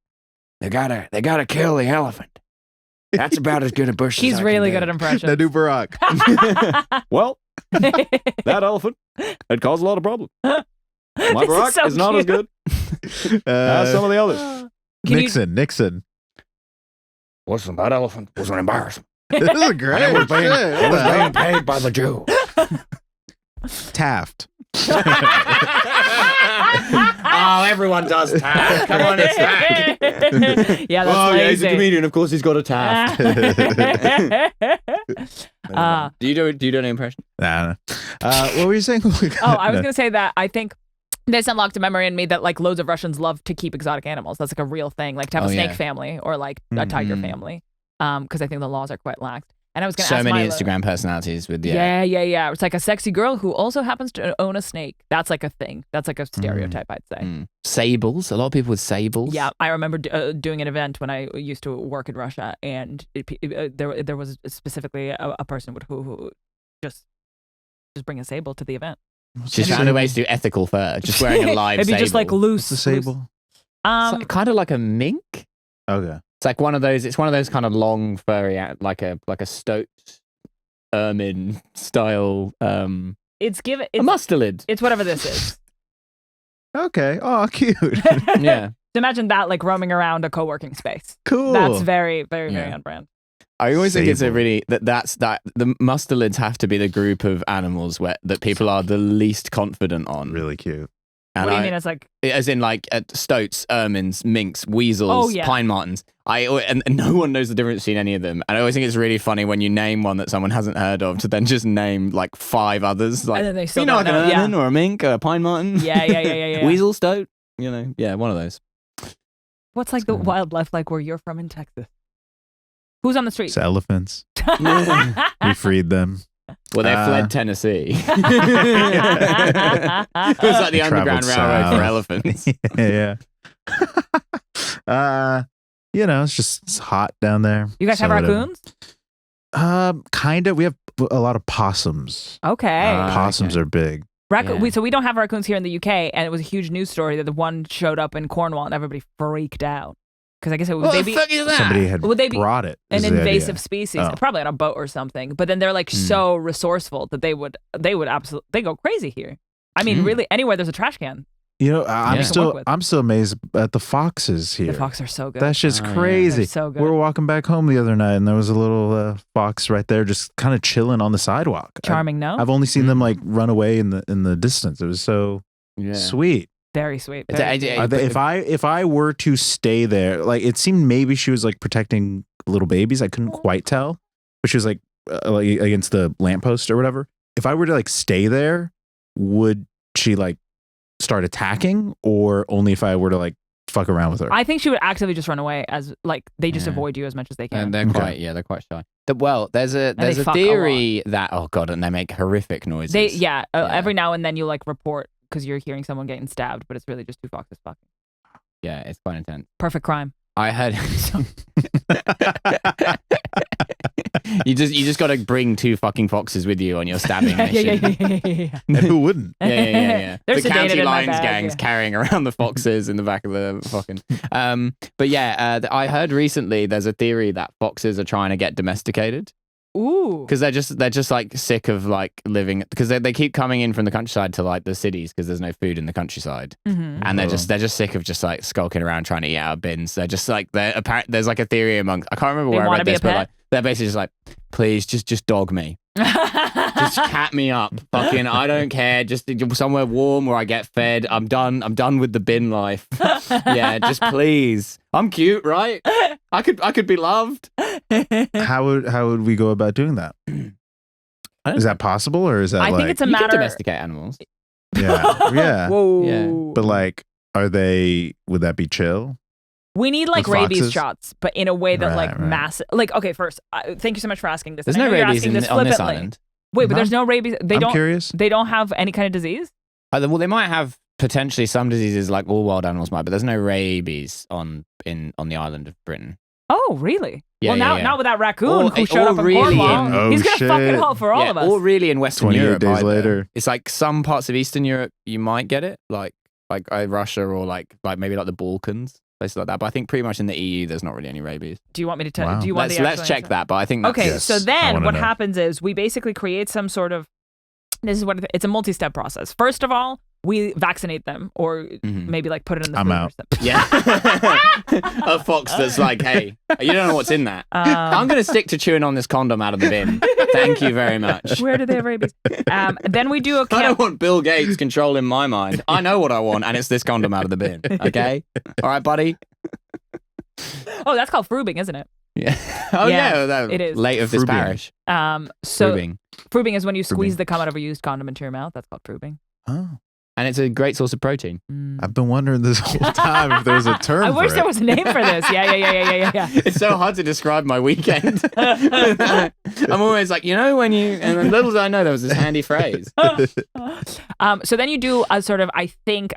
They gotta kill the elephant. That's about as good a bush. He's as I really can good do. at impressions. Now do Barack. Well, that elephant had caused a lot of problems. My This Barack so is not as cute. good as some of the others. Nixon. Listen, that elephant was an embarrassment. This is great. It was being paid by the Jew. Taft. Oh, everyone does Taft. Come on, it's Taft. Yeah, that's Oh, lazy. yeah, he's a comedian. Of course, he's got a Taft. Do you do any impression? Nah. What were you saying? I was going to say that I think this unlocked a memory in me that like loads of Russians love to keep exotic animals. That's like a real thing, like to have a snake family or like a tiger family. Because I think the laws are quite lax. And I was going to ask many Milo, Instagram personalities with Yeah. It's like a sexy girl who also happens to own a snake. That's like a thing. That's like a stereotype, I'd say. Sables. A lot of people with sables. Yeah, I remember doing an event when I used to work in Russia, and there was specifically a person who just bring a sable to the event. She's found a way to do ethical fur, just wearing a live Maybe sable. just like loose. What's the sable? It's kind of like a mink. Okay. It's like one of those. It's one of those kind of long, furry, like a stoat ermine style. It's a mustelid. It's whatever this is. Okay. Oh, cute. Yeah. Imagine that like roaming around a co-working space. Cool. That's very, very, very on brand. I always think it's a Sable. really that's the mustelids have to be the group of animals that people are the least confident on. Really cute. And What do you mean? It's like as in like stoats, ermines, minks, weasels, pine martens. And no one knows the difference between any of them. And I always think it's really funny when you name one that someone hasn't heard of to then just name like 5 others. Like, and then they still you know, don't like know. an ermine or a mink, a pine marten. Yeah. Weasel, stoat. You know, yeah, one of those. What's like the wildlife like where you're from in Texas? Who's on the street? It's elephants. We freed them. Well, they fled Tennessee. It was like the Underground Railroad for elephants. Yeah. It's hot down there. You guys have raccoons? Kind of. We have a lot of possums. Okay. Possums are big. So we don't have raccoons here in the UK, and it was a huge news story that the one showed up in Cornwall, and everybody freaked out because I guess it was Somebody had brought it. an is the invasive idea. species, Oh. probably on a boat or something. But then they're like so resourceful that they would absolutely they go crazy here. I mean, really, anywhere there's a trash can. You know, I'm Yeah. still amazed at the foxes here. The foxes are so good. That's just Oh, yeah. crazy. They're so good. We were walking back home the other night, and there was a little fox right there, just kind of chilling on the sidewalk. Charming, no? I've only seen them like run away in the distance. It was so sweet. Very sweet. If I were to stay there, like it seemed maybe she was like protecting little babies. I couldn't quite tell, but she was like against the lamppost or whatever. If I were to like stay there, would she like start attacking, or only if I were to like fuck around with her? I think she would actively just run away as like they just avoid you as much as they can. And they're quite shy. There's a they fuck a theory that and they make horrific noises. Every now and then you like report because you're hearing someone getting stabbed, but it's really just 2 foxes fucking. Yeah, it's quite intense. Perfect crime. I heard You just got to bring 2 fucking foxes with you on your stabbing mission. Yeah. Who wouldn't? Yeah. They're The sedated county in my lines bag, gangs yeah. carrying around the foxes in the back of the fucking. But yeah, I heard recently there's a theory that foxes are trying to get domesticated. Ooh. Because they're just like sick of like living, because they keep coming in from the countryside to like the cities because there's no food in the countryside, and they're just sick of just like skulking around trying to eat out of bins. They're just like there's like a theory among, I can't remember They where I wanna read be this, a but pet? like they're basically just like, please just dog me. Just cat me up. Fucking I don't care. Just somewhere warm where I get fed. I'm done with the bin life. Yeah, just please. I'm cute, right? I could be loved. How would we go about doing that? Is that possible, or is that I like think it's a You can matter. domesticate animals. yeah? Whoa. Yeah. But like, would that be chill? We need like With rabies foxes? shots, but in a way that Right, like right. massive. Like, okay, first, thank you so much for asking this. There's I no know you're rabies asking this on this flippantly. island. Wait, but there's no rabies. I'm curious. They don't have any kind of disease. Well, they might have potentially some diseases like all wild animals might, but there's no rabies on the island of Britain. Oh, really? Yeah, well, yeah. not with that raccoon Or- who showed or up in really Cornwall. in- Oh, He's gonna fuck it shit. up for all of us. Or really in Western 28 Europe. days either. later. It's like some parts of Eastern Europe you might get it, like Russia or like maybe like the Balkans, places like that. But I think pretty much in the EU there's not really any rabies. Do you want me to tell? Wow. Do you want Let's the let's actual check answer? that. But I think that's, Okay, Yes, so I then wanna what know. happens is we basically create some sort of. This is what it's a multi-step process. First of all, we vaccinate them, or maybe like put it in the I'm food or out. something. Yeah. A fox that's like, hey, you don't know what's in that. I'm going to stick to chewing on this condom out of the bin. Thank you very much. Where do they have rabies? Then we do a I don't camp. want Bill Gates controlling my mind. I know what I want, and it's this condom out of the bin. Okay? All right, buddy? Oh, that's called frubing, isn't it? Yeah. Oh, Yeah, yeah. it is. Late of this Frubing. parish. So Frubing. frubing is when you squeeze Frubing. the cum out of a used condom into your mouth. That's called frubing. Oh, And it's a great source of protein. I've been wondering this whole time if there was a term. I for wish it. there was a name for this. Yeah. It's so hard to describe my weekend. I'm always like, when you, and then little did I know there was this handy phrase. So then you do a sort of, I think,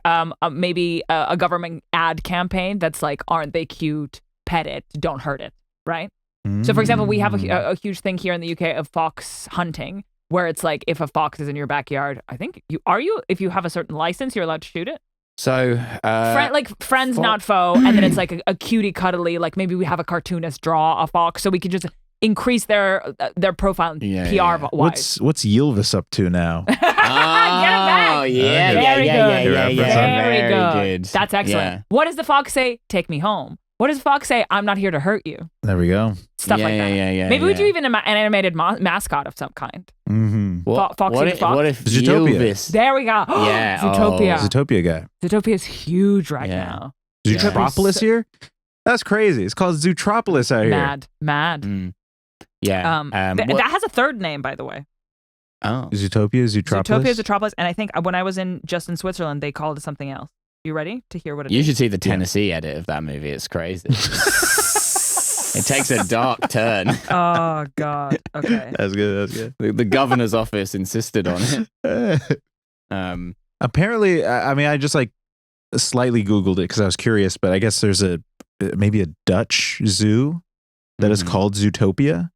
maybe a government ad campaign that's like, aren't they cute? Pet it, don't hurt it, right? So, for example, we have a huge thing here in the UK of fox hunting, where it's like if a fox is in your backyard, I think if you have a certain license, you're allowed to shoot it. So, Friends, not foe, and then it's like a cutie cuddly, like maybe we have a cartoonist draw a fox so we could just increase their profile PR wise. What's Yilvis up to now? Get it back. Oh, yeah. Very good. Very good. That's excellent. Yeah. What does the fox say? Take me home. What does the fox say? I'm not here to hurt you. There we go. Stuff like that. Yeah. Maybe we do even an animated mascot of some kind. Mm-hmm. Foxy the Fox. What if Zootopia. Yilvis? There we go. Yeah. Zootopia. Zootopia guy. Zootopia is huge right Yeah. now. Zootropolis here? That's crazy. It's called Zootropolis out here. Mad. Mm. Yeah. That has a third name, by the way. Oh. Zootopia, Zootropolis. Zootopia, Zootropolis, and I think when I was in Switzerland, they called it something else. You ready to hear what it is? You should see the Tennessee edit of that movie. It's crazy. It takes a dark turn. Oh God. Okay. That's good. The governor's office insisted on it. Apparently, I just like slightly Googled it because I was curious, but I guess there's maybe a Dutch zoo that is called Zootopia,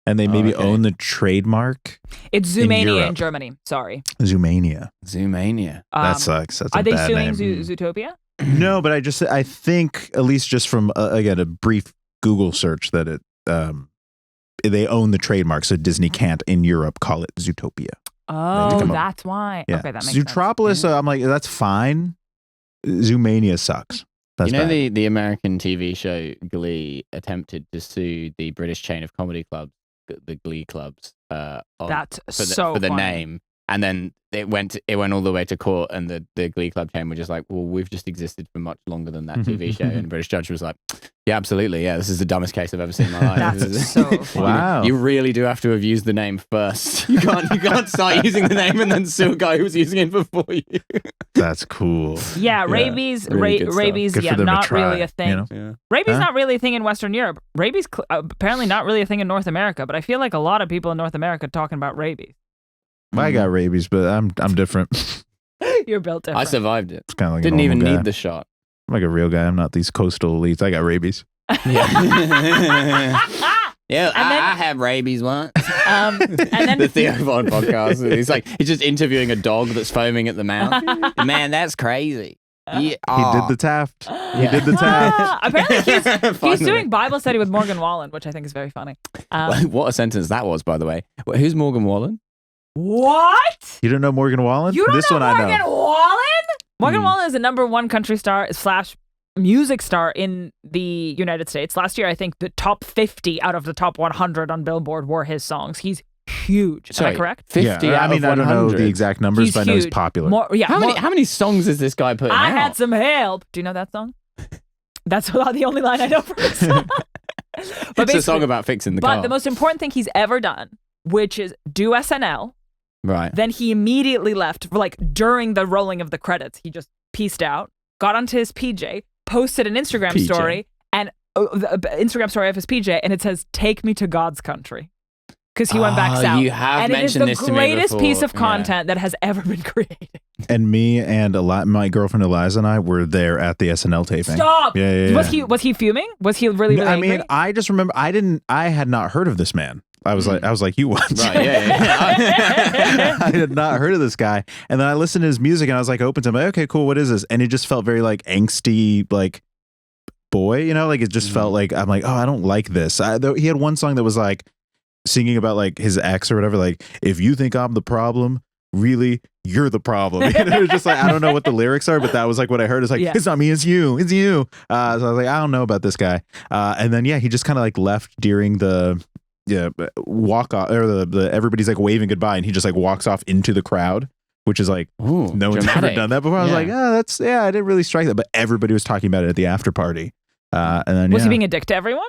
and they maybe own the trademark. It's in Zoomania in Europe. Germany. Sorry. Zoomania. Zoomania. That sucks. That's Are a they bad suing name. Zootopia? No, but I think at least just from again a brief Google search that they own the trademark, so Disney can't in Europe call it Zootopia. Oh, that's why. Yeah. Okay, that makes Zootropolis. sense. I'm like, that's fine. Zoomania sucks. That's bad. the American TV show Glee attempted to sue the British chain of comedy clubs, the Glee clubs, That's for the name, and then it went all the way to court, and the Glee club chain were just like, well, we've just existed for much longer than that TV show, and the British judge was like, yeah, absolutely, yeah, this is the dumbest case I've ever seen in my life. That's so funny. Wow. You really do have to have used the name first. You can't start using the name and then sue a guy who was using it before you. That's cool. Yeah, rabies. really good stuff. Rabies. Good Yeah, for them to not try, really a thing. you know? Yeah. Rabies Huh? not really a thing in Western Europe. Rabies apparently not really a thing in North America. But I feel like a lot of people in North America talking about rabies. I got rabies, but I'm different. You're built different. I survived it. It's kind of like Didn't a even normal guy. need the shot. I'm like a real guy. I'm not these coastal elites. I got rabies. Yeah. Yeah, And then- I had rabies once. And then The Theo Von podcast. He's just interviewing a dog that's foaming at the mouth. Man, that's crazy. He did the Taft. He did the Taft. Apparently he's Finally. doing Bible study with Morgan Wallen, which I think is very funny. What a sentence that was, by the way. Who's Morgan Wallen? What? You don't know Morgan Wallen? You don't This know one Morgan I know. Wallen? Morgan Wallen is the #1 country star / music star in the United States. Last year, I think the top 50 out of the top 100 on Billboard were his songs. He's huge. Am I correct? 50 Yeah, out I mean, of I don't know 100. the exact numbers, He's but I know he's huge. popular. How many songs is this guy putting I out? had some help. Do you know that song? That's about the only line I know from the song. It's a song about fixing the car. But the most important thing he's ever done, which is do SNL. Right. Then he immediately left, like during the rolling of the credits. He just pieced out, got onto his PJ, posted an Instagram PJ. story, and the Instagram story of his PJ, and it says, "Take me to God's country," because he went back south. You have and it is mentioned the this to me greatest before. piece of Yeah. content that has ever been created. And me and my girlfriend Eliza and I were there at the SNL taping. Stop. Yeah. Was he fuming? Was he really I angry? mean, I just remember I had not heard of this man. I was like, you what? Right, yeah. I had not heard of this guy. And then I listened to his music and I was like open to him. Like, okay, cool. What is this? And it just felt very like angsty, like boy, you know, like it just felt like, I'm like, oh, I don't like this. He had one song that was like singing about like his ex or whatever. Like, if you think I'm the problem, really, you're the problem. And it was just like, I don't know what the lyrics are, but that was like what I heard. It's like, it's not me, it's you. So I was like, I don't know about this guy. And then, he just kind of like left during the walk off, or the everybody's like waving goodbye, and he just like walks off into the crowd, which is like, Ooh, no one's ever dramatic. done that before. I was like, I didn't really strike that, but everybody was talking about it at the after party. And then Was he being a dick to everyone?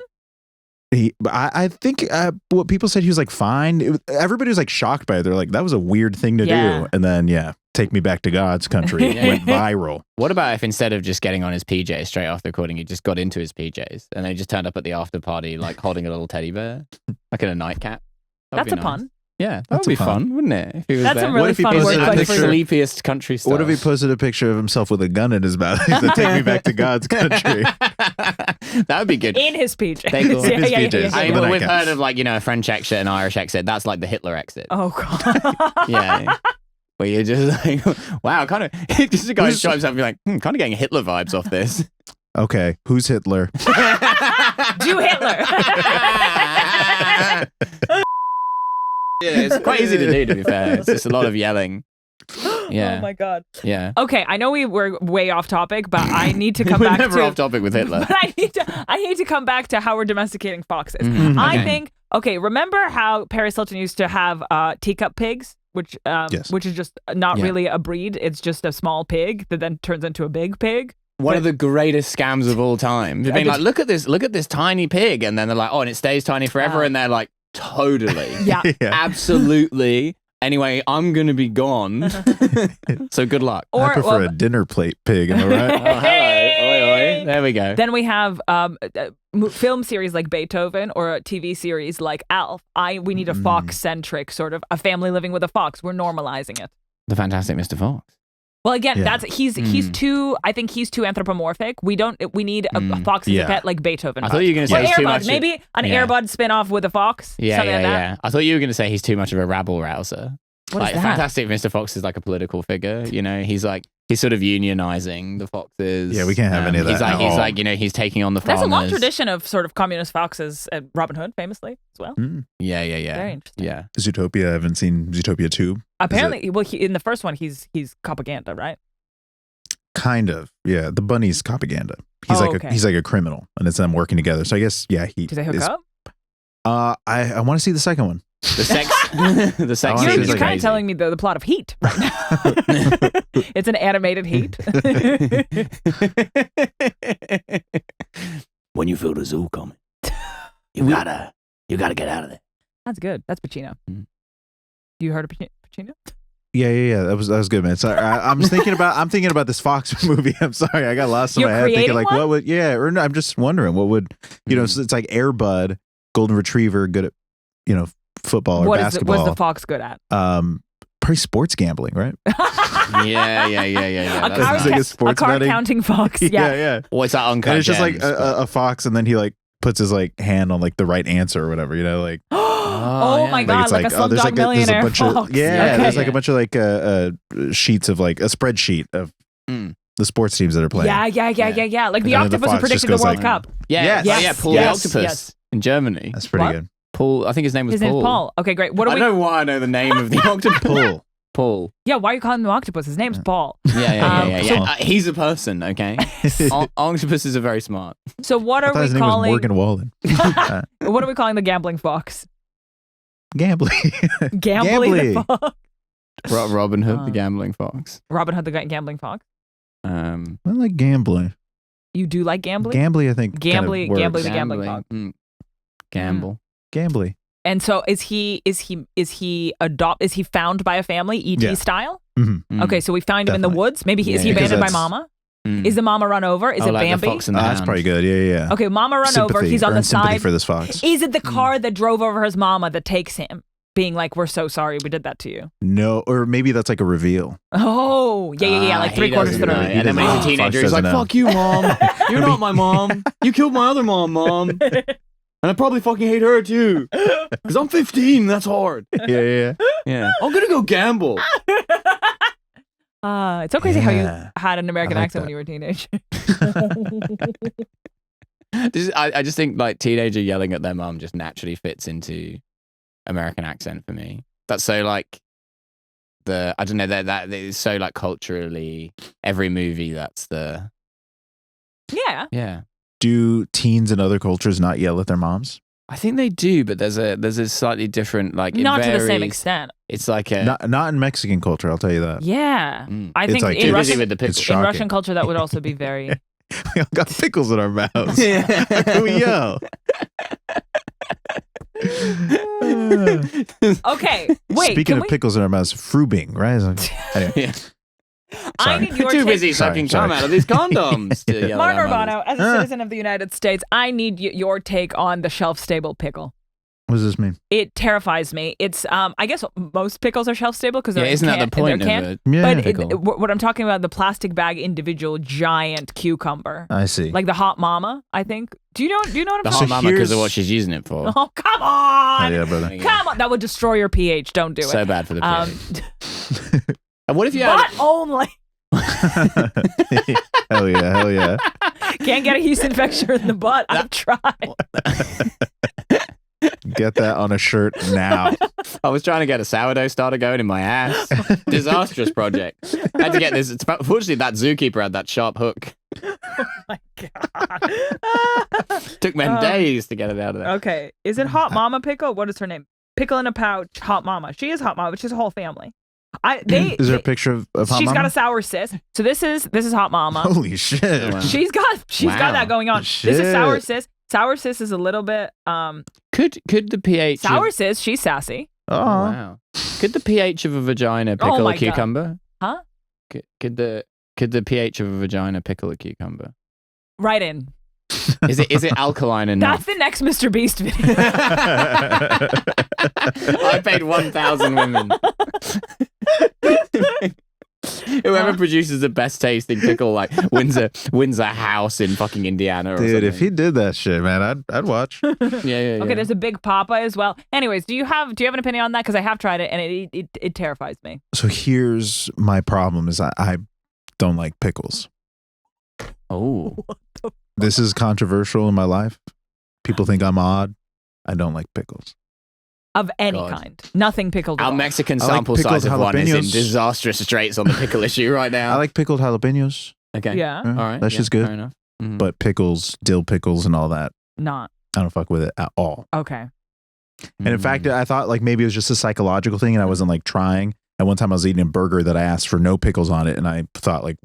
I think what people said, he was like fine. Everybody was like shocked by it. They're like, that was a weird thing to do. And then Take Me Back to God's Country went viral. What about if instead of just getting on his PJs straight after recording, he just got into his PJs and then he just turned up at the after party like holding a little teddy bear, like in a nightcap? That'd That's be a nice. pun. Yeah, that That's would a be pun. fun, wouldn't it? If he was That's there. a really What if he fun posted word. a Like the picture- sleepiest country star. What if he posted a picture of himself with a gun in his mouth? He said, "Take me back to God's country." That would be good. In his PJ. They call his PJs. I mean, But I we've can't. heard of like, a French exit and Irish exit. That's like the Hitler exit. Oh, God. Yeah. Where you're just like, wow, kind of, just a guy who drives up and be like, kind of getting Hitler vibes off this. Okay, who's Hitler? Do Hitler. Yeah, it's quite easy to do, to be fair. It's just a lot of yelling. Yeah. Oh, my God. Yeah. Okay, I know we were way off topic, but I need to come We're back never to... off topic with Hitler. But I need to come back to how we're domesticating foxes. I okay. think, remember how Paris Hilton used to have teacup pigs? Which is just not really a breed. It's just a small pig that then turns into a big pig. One of the greatest scams of all time. They've been like, look at this tiny pig. And then they're like, oh, and it stays tiny forever. And they're like, totally. Yeah. Absolutely. Anyway, I'm going to be gone. So good luck. I prefer a dinner plate pig. Am I right? Oh, hello. Oi, oi. There we go. Then we have film series like Beethoven or a TV series like Alf. We need a fox-centric sort of a family living with a fox. We're normalizing it. The Fantastic Mr. Fox. Well, again, he's too. I think he's too anthropomorphic. We need a fox as a pet like Beethoven. I thought you were going to say or he's too Airbud, much. maybe an Airbud spin-off with a fox. Yeah, something like that. yeah. I thought you were going to say he's too much of a rabble rouser. What is that? Fantastic Mr. Fox is like a political figure. He's sort of unionizing the foxes. Yeah, we can't have any of that He's at all. like, he's taking on the That's farmers. a long tradition of sort of communist foxes. Robin Hood, famously, as well. Yeah. Very interesting. Yeah. Zootopia. I haven't seen Zootopia 2. Apparently, in the first one, he's propaganda, right? Kind of. Yeah, the bunny's propaganda. He's okay. like a criminal, and it's them working together. So I guess he. Do they hook up? I want to see the second one. The sex. The sex. Oh, You're it's kind crazy. of telling me the plot of Heat right now. It's an animated Heat. When you feel the zoo coming, you gotta get out of there. That's good. That's Pacino. You heard of Pacino? Yeah. That was good, man. Sorry, I'm thinking about this Fox movie. I'm sorry, I got lost in You're my head thinking creating like, one? what would? Yeah, or no, I'm just wondering what would so it's like Air Bud, Golden Retriever, good at football or basketball. What's the fox good at? Probably sports gambling, right? Yeah. A It's like a sports car betting. counting fox. Yeah. yeah. What's that uncut? And it's just like gems, but- a fox, and then he like puts his like hand on like the right answer or whatever, you know, like oh my god, it's like a Slumdog Millionaire bunch fox. of there's like Yeah. a bunch of like sheets of like a spreadsheet of the sports teams that are playing. Yeah. Like the And then the octopus who fox predicted just the goes World like- Cup. Yeah, Yes. Paul Yes. the Octopus Yes. in Germany. That's pretty What? good. Paul, I think his name was His name's Paul. Paul. Okay, great. What do I we? don't know why I know the name of the octopus. Paul. Yeah, why are you calling him octopus? His name's Paul. Yeah. He's a person, okay? Octopuses are very smart. So what I are thought we his name was calling? Morgan Wallen. What are we calling the gambling fox? Gambling. Gambling the fox. Robin Hood, the gambling fox. Robin Hood the gambling fox. I like gambling. You do like gambling? Gambly, I think. Gambly kind of the works. gambling fox. Gamble. Gambly. And so is he found by a family ET Yeah. style? Mm-hmm. Okay, so we find him in the Definitely. woods. Maybe is he Yeah, because abandoned by that's- Mama? Is the mama run over? Is it like Bambi? The Fox and the That's Hound. probably good. Yeah. Okay, Mama run over. Sympathy. He's on Earn the sympathy side. for this fox. Is it the car that drove over his mama that takes him, being like, "We're so sorry, we did that to you"? No, or maybe that's like a reveal. Oh, yeah, like he 3/4 doesn't through. know. And then when he's a Fox teenager, he's doesn't like, know. "Fuck you, mom. You're not my mom. You killed my other mom. And I probably fucking hate her too. Because I'm 15. That's hard. Yeah. Yeah. I'm gonna go gamble." It's so crazy how you Yeah. had an American I like accent that. when you were a teenager. I just think like teenager yelling at their mom just naturally fits into American accent for me. That's so like I don't know that is so like culturally every movie that's the Yeah. Do teens in other cultures not yell at their moms? I think they do, but there's a slightly different like it Not to the same varies. extent. It's like a Not in Mexican culture, I'll tell you that. Yeah. I It's think like- in Too busy Russian, with the It's pickle. shocking. in Russian culture that would also be very. We all got pickles in our mouths. Yeah. How can we yell? Okay, wait. Speaking can of we, pickles in our mouths, frubing, right? Anyway. Yeah. I sorry. need your Too take. busy Sorry, sucking sorry. cum out of these condoms. To yell at Martin our mothers. Urbano, as a citizen of the United States, I need your take on the shelf-stable pickle. What does this mean? It terrifies me. It's I guess most pickles are shelf-stable because Yeah, they're isn't that the point of canned. it? Yeah. But pickle. what I'm talking about, the plastic bag individual giant cucumber, I see. like the Hot Mama, I think. Do you know what I'm The talking hot So mama because of here's- what she's using it for. Oh, come Oh, on. yeah, brother. Come on. That would destroy your pH. Don't do So it. bad for the pH. And what if you had But only. Hell yeah. Can't get a yeast infection in the butt. I've tried. Get that on a shirt now. I was trying to get a sourdough starter going in my ass. Disastrous project. I had to get this. Fortunately, that zookeeper had that sharp hook. Oh my God. Took me days to get it out of there. Okay. Is it Hot Mama Pickle? What is her name? Pickle in a pouch, Hot Mama. She is Hot Mama, but she's a whole family. Is there a picture of Hot She's Mama? got a sour sis. So this is Hot Mama. Holy shit. Wow. She's got Wow. that going on. This Shit. is sour sis. Sour sis is a little bit Could the pH sour of, sis, she's sassy. Oh. wow. Could the pH of a vagina pickle my a God. cucumber? Huh? Could the pH of a vagina pickle a cucumber? Right in. Is it alkaline enough? That's the next Mr. Beast video. I paid 1,000 women. Whoever produces the best tasting pickle like wins a house in fucking Indiana or Dude, something. if he did that shit, man, I'd watch. yeah. Okay, there's a Big Papa as well. Anyways, do you have an opinion on that? Because I have tried it and it terrifies me. So here's my problem is I don't like pickles. Oh. This is controversial in my life. People think I'm odd. I don't like pickles. Of any God. kind. Nothing pickled at Our all. Mexican I like sample pickled size of one is in jalapenos. disastrous straits on the pickle issue right now. I like pickled jalapenos, Okay. Yeah. All right. that's just good. Fair enough. Mhm. but pickles, dill pickles, and all that, Not. I don't fuck with it at all. Okay. And in fact, I thought like maybe it was just a psychological thing, and I wasn't like trying. And one time I was eating a burger that I asked for no pickles on it, and I thought like,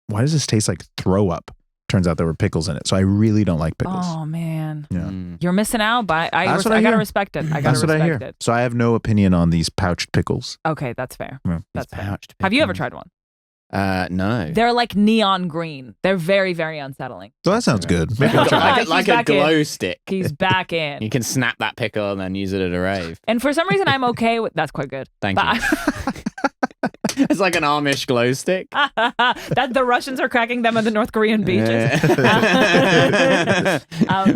why does this taste like throw up? Turns out there were pickles in it, so I really don't like pickles. Oh man. Yeah. Mm. You're missing out, but I That's what I gotta hear. respect it. I gotta That's what I hear. respect it. So I have no opinion on these pouched pickles. Okay, that's fair. Yeah. That's fair. Pouched Have you ever pickle. tried one? No. They're like neon green. They're very, very unsettling. So that sounds good. Maybe I'll try. He's like a back in. glow stick. He's back in. You can snap that pickle and then use it at a rave. And for some reason I'm okay with that's quite good. Thank But you. It's like an Amish glow stick. That the Russians are cracking them on the North Korean beaches.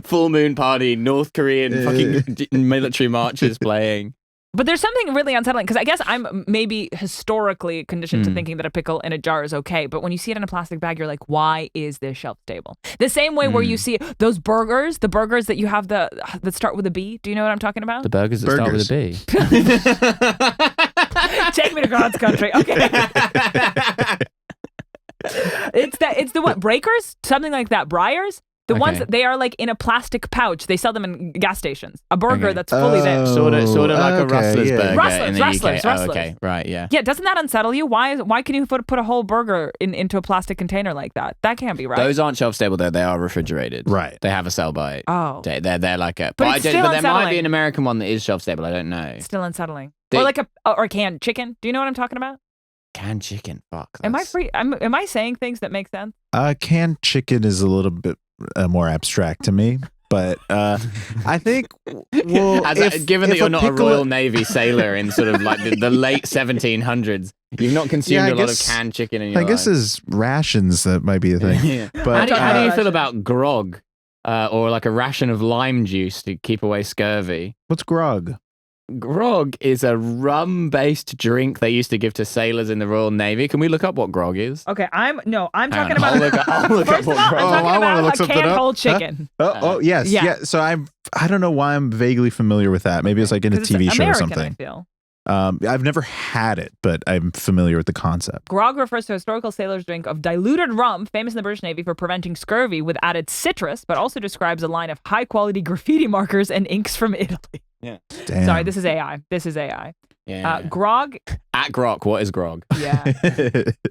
Full moon party, North Korean fucking military marches playing. But there's something really unsettling because I guess I'm maybe historically conditioned to thinking that a pickle in a jar is okay. But when you see it in a plastic bag, you're like, why is this shelf stable? The same way where you see those burgers, the burgers that you have that start with a B. Do you know what I'm talking about? The burgers that start with a B. Take me to God's country. Okay. It's the what? Breakers? Something like that. Briars? The ones that they are like in a plastic pouch. They sell them in gas stations. A burger that's fully there. Sort of like a Rustler's burger in the Rustlers. UK. Okay, right, yeah. Yeah, doesn't that unsettle you? Why can you put a whole burger into a plastic container like that? That can't be right. Those aren't shelf stable though. They are refrigerated. Right. They have a sell by. Oh. They're like a. But there might be an American one that is shelf stable. I don't know. It's still unsettling. Or like or canned chicken. Do you know what I'm talking about? Canned chicken. Fuck. Am I saying things that make sense? Canned chicken is a little bit more abstract to me, but I think given that you're not a Royal Navy sailor in sort of like the late 1700s, you've not consumed a lot of canned chicken in your life. I guess as rations that might be a thing. Yeah. But how do you feel about grog or like a ration of lime juice to keep away scurvy? What's grog? Grog is a rum-based drink they used to give to sailors in the Royal Navy. Can we look up what grog is? Okay, I'm talking about. I'll look up what grog. I'm talking about a canned whole chicken. Yes, yeah. So I don't know why I'm vaguely familiar with that. Maybe it's like in a TV show or something. I feel. I've never had it, but I'm familiar with the concept. Grog refers to a historical sailor's drink of diluted rum, famous in the British Navy for preventing scurvy with added citrus, but also describes a line of high-quality graffiti markers and inks from Italy. Yeah. Damn. Sorry, this is AI. Yeah. Grog. At grog, what is grog? Yeah.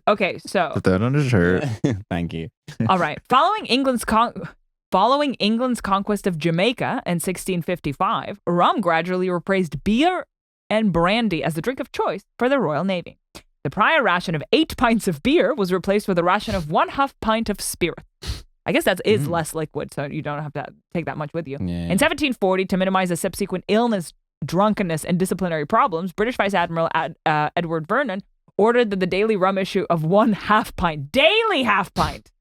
Okay, so. Put that on a shirt. Thank you. All right. Following England's conquest of Jamaica in 1655, rum gradually replaced beer and brandy as the drink of choice for the Royal Navy. The prior ration of 8 pints of beer was replaced with a ration of 1/2 pint of spirit. I guess that is less liquid, so you don't have to take that much with you. Yeah. In 1740, to minimize the subsequent illness, drunkenness, and disciplinary problems, British Vice Admiral Edward Vernon ordered that the daily rum issue of 1/2 pint, daily half pint.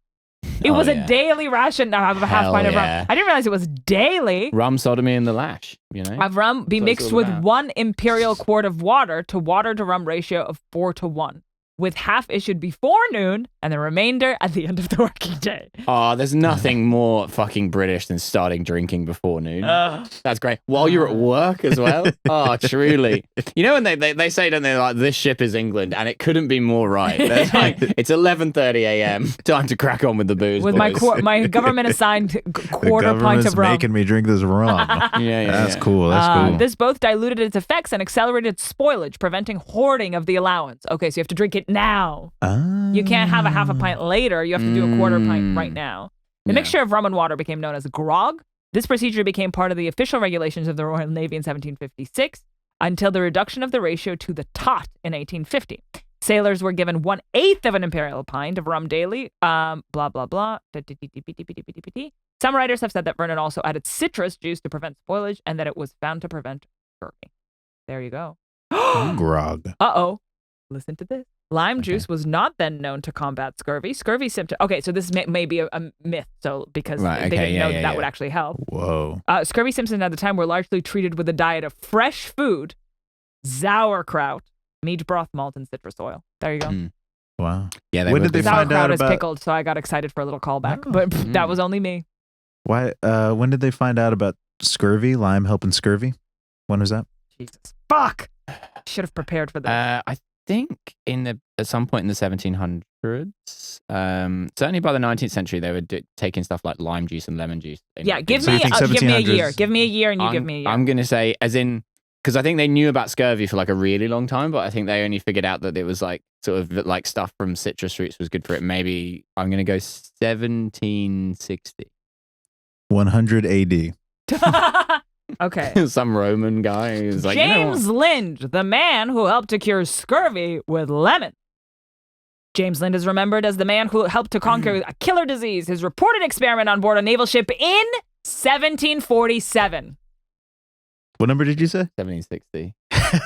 It was a daily ration of a half pint of rum. I didn't realize it was daily. Rum sodomy in the lash, you know? Of rum be mixed with 1 imperial quart of water to rum ratio of 4:1. With half issued before noon and the remainder at the end of the working day. Oh, there's nothing more fucking British than starting drinking before noon. That's great. While you're at work as well. Oh, truly. You know when they say, don't they, like, this ship is England, and it couldn't be more right. There's like, it's 11:30 a.m. Time to crack on with the booze, with boys. my government assigned quarter pint of rum. Making me drink this rum. That's cool. That's cool. This both diluted its effects and accelerated spoilage, preventing hoarding of the allowance. Okay, so you have to drink it now. You can't have a half a pint later. You have to do a quarter pint right now. The mixture of rum and water became known as grog. This procedure became part of the official regulations of the Royal Navy in 1756 until the reduction of the ratio to the tot in 1850. Sailors were given 1/8 of an imperial pint of rum daily. Blah, blah, blah. Some writers have said that Vernon also added citrus juice to prevent spoilage and that it was found to prevent scurvy. There you go. Grog. Uh-oh. Listen to this. Lime juice was not then known to combat scurvy. Scurvy symptoms. Okay, so this may be a myth. So because they didn't know that would actually help. Whoa. Scurvy symptoms at the time were largely treated with a diet of fresh food, sauerkraut, meat broth, malt, and citrus oil. There you go. Wow. Yeah. When did they find out about? Sauerkraut is pickled, so I got excited for a little callback, but that was only me. Why? When did they find out about scurvy? Lime helping scurvy? When was that? Jesus. Fuck. Should have prepared for that. I think at some point in the 1700s, certainly by the 19th century, they were taking stuff like lime juice and lemon juice. Give me a year. Give me a year, and you give me a year. I'm gonna say, as in, because I think they knew about scurvy for like a really long time, but I think they only figured out that it was like sort of like stuff from citrus fruits was good for it. Maybe I'm gonna go 1760. 100 AD. Okay. Some Roman guy who's like, James Lind, the man who helped to cure scurvy with lemon. James Lind is remembered as the man who helped to conquer a killer disease. His reported experiment on board a naval ship in 1747. What number did you say? 1760.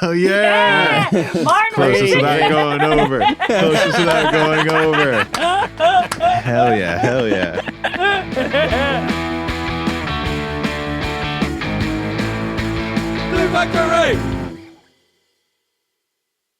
Hell yeah! Martin Closest wins. without going over. Closest without going over. Hell yeah! Hell yeah! Blue Factory!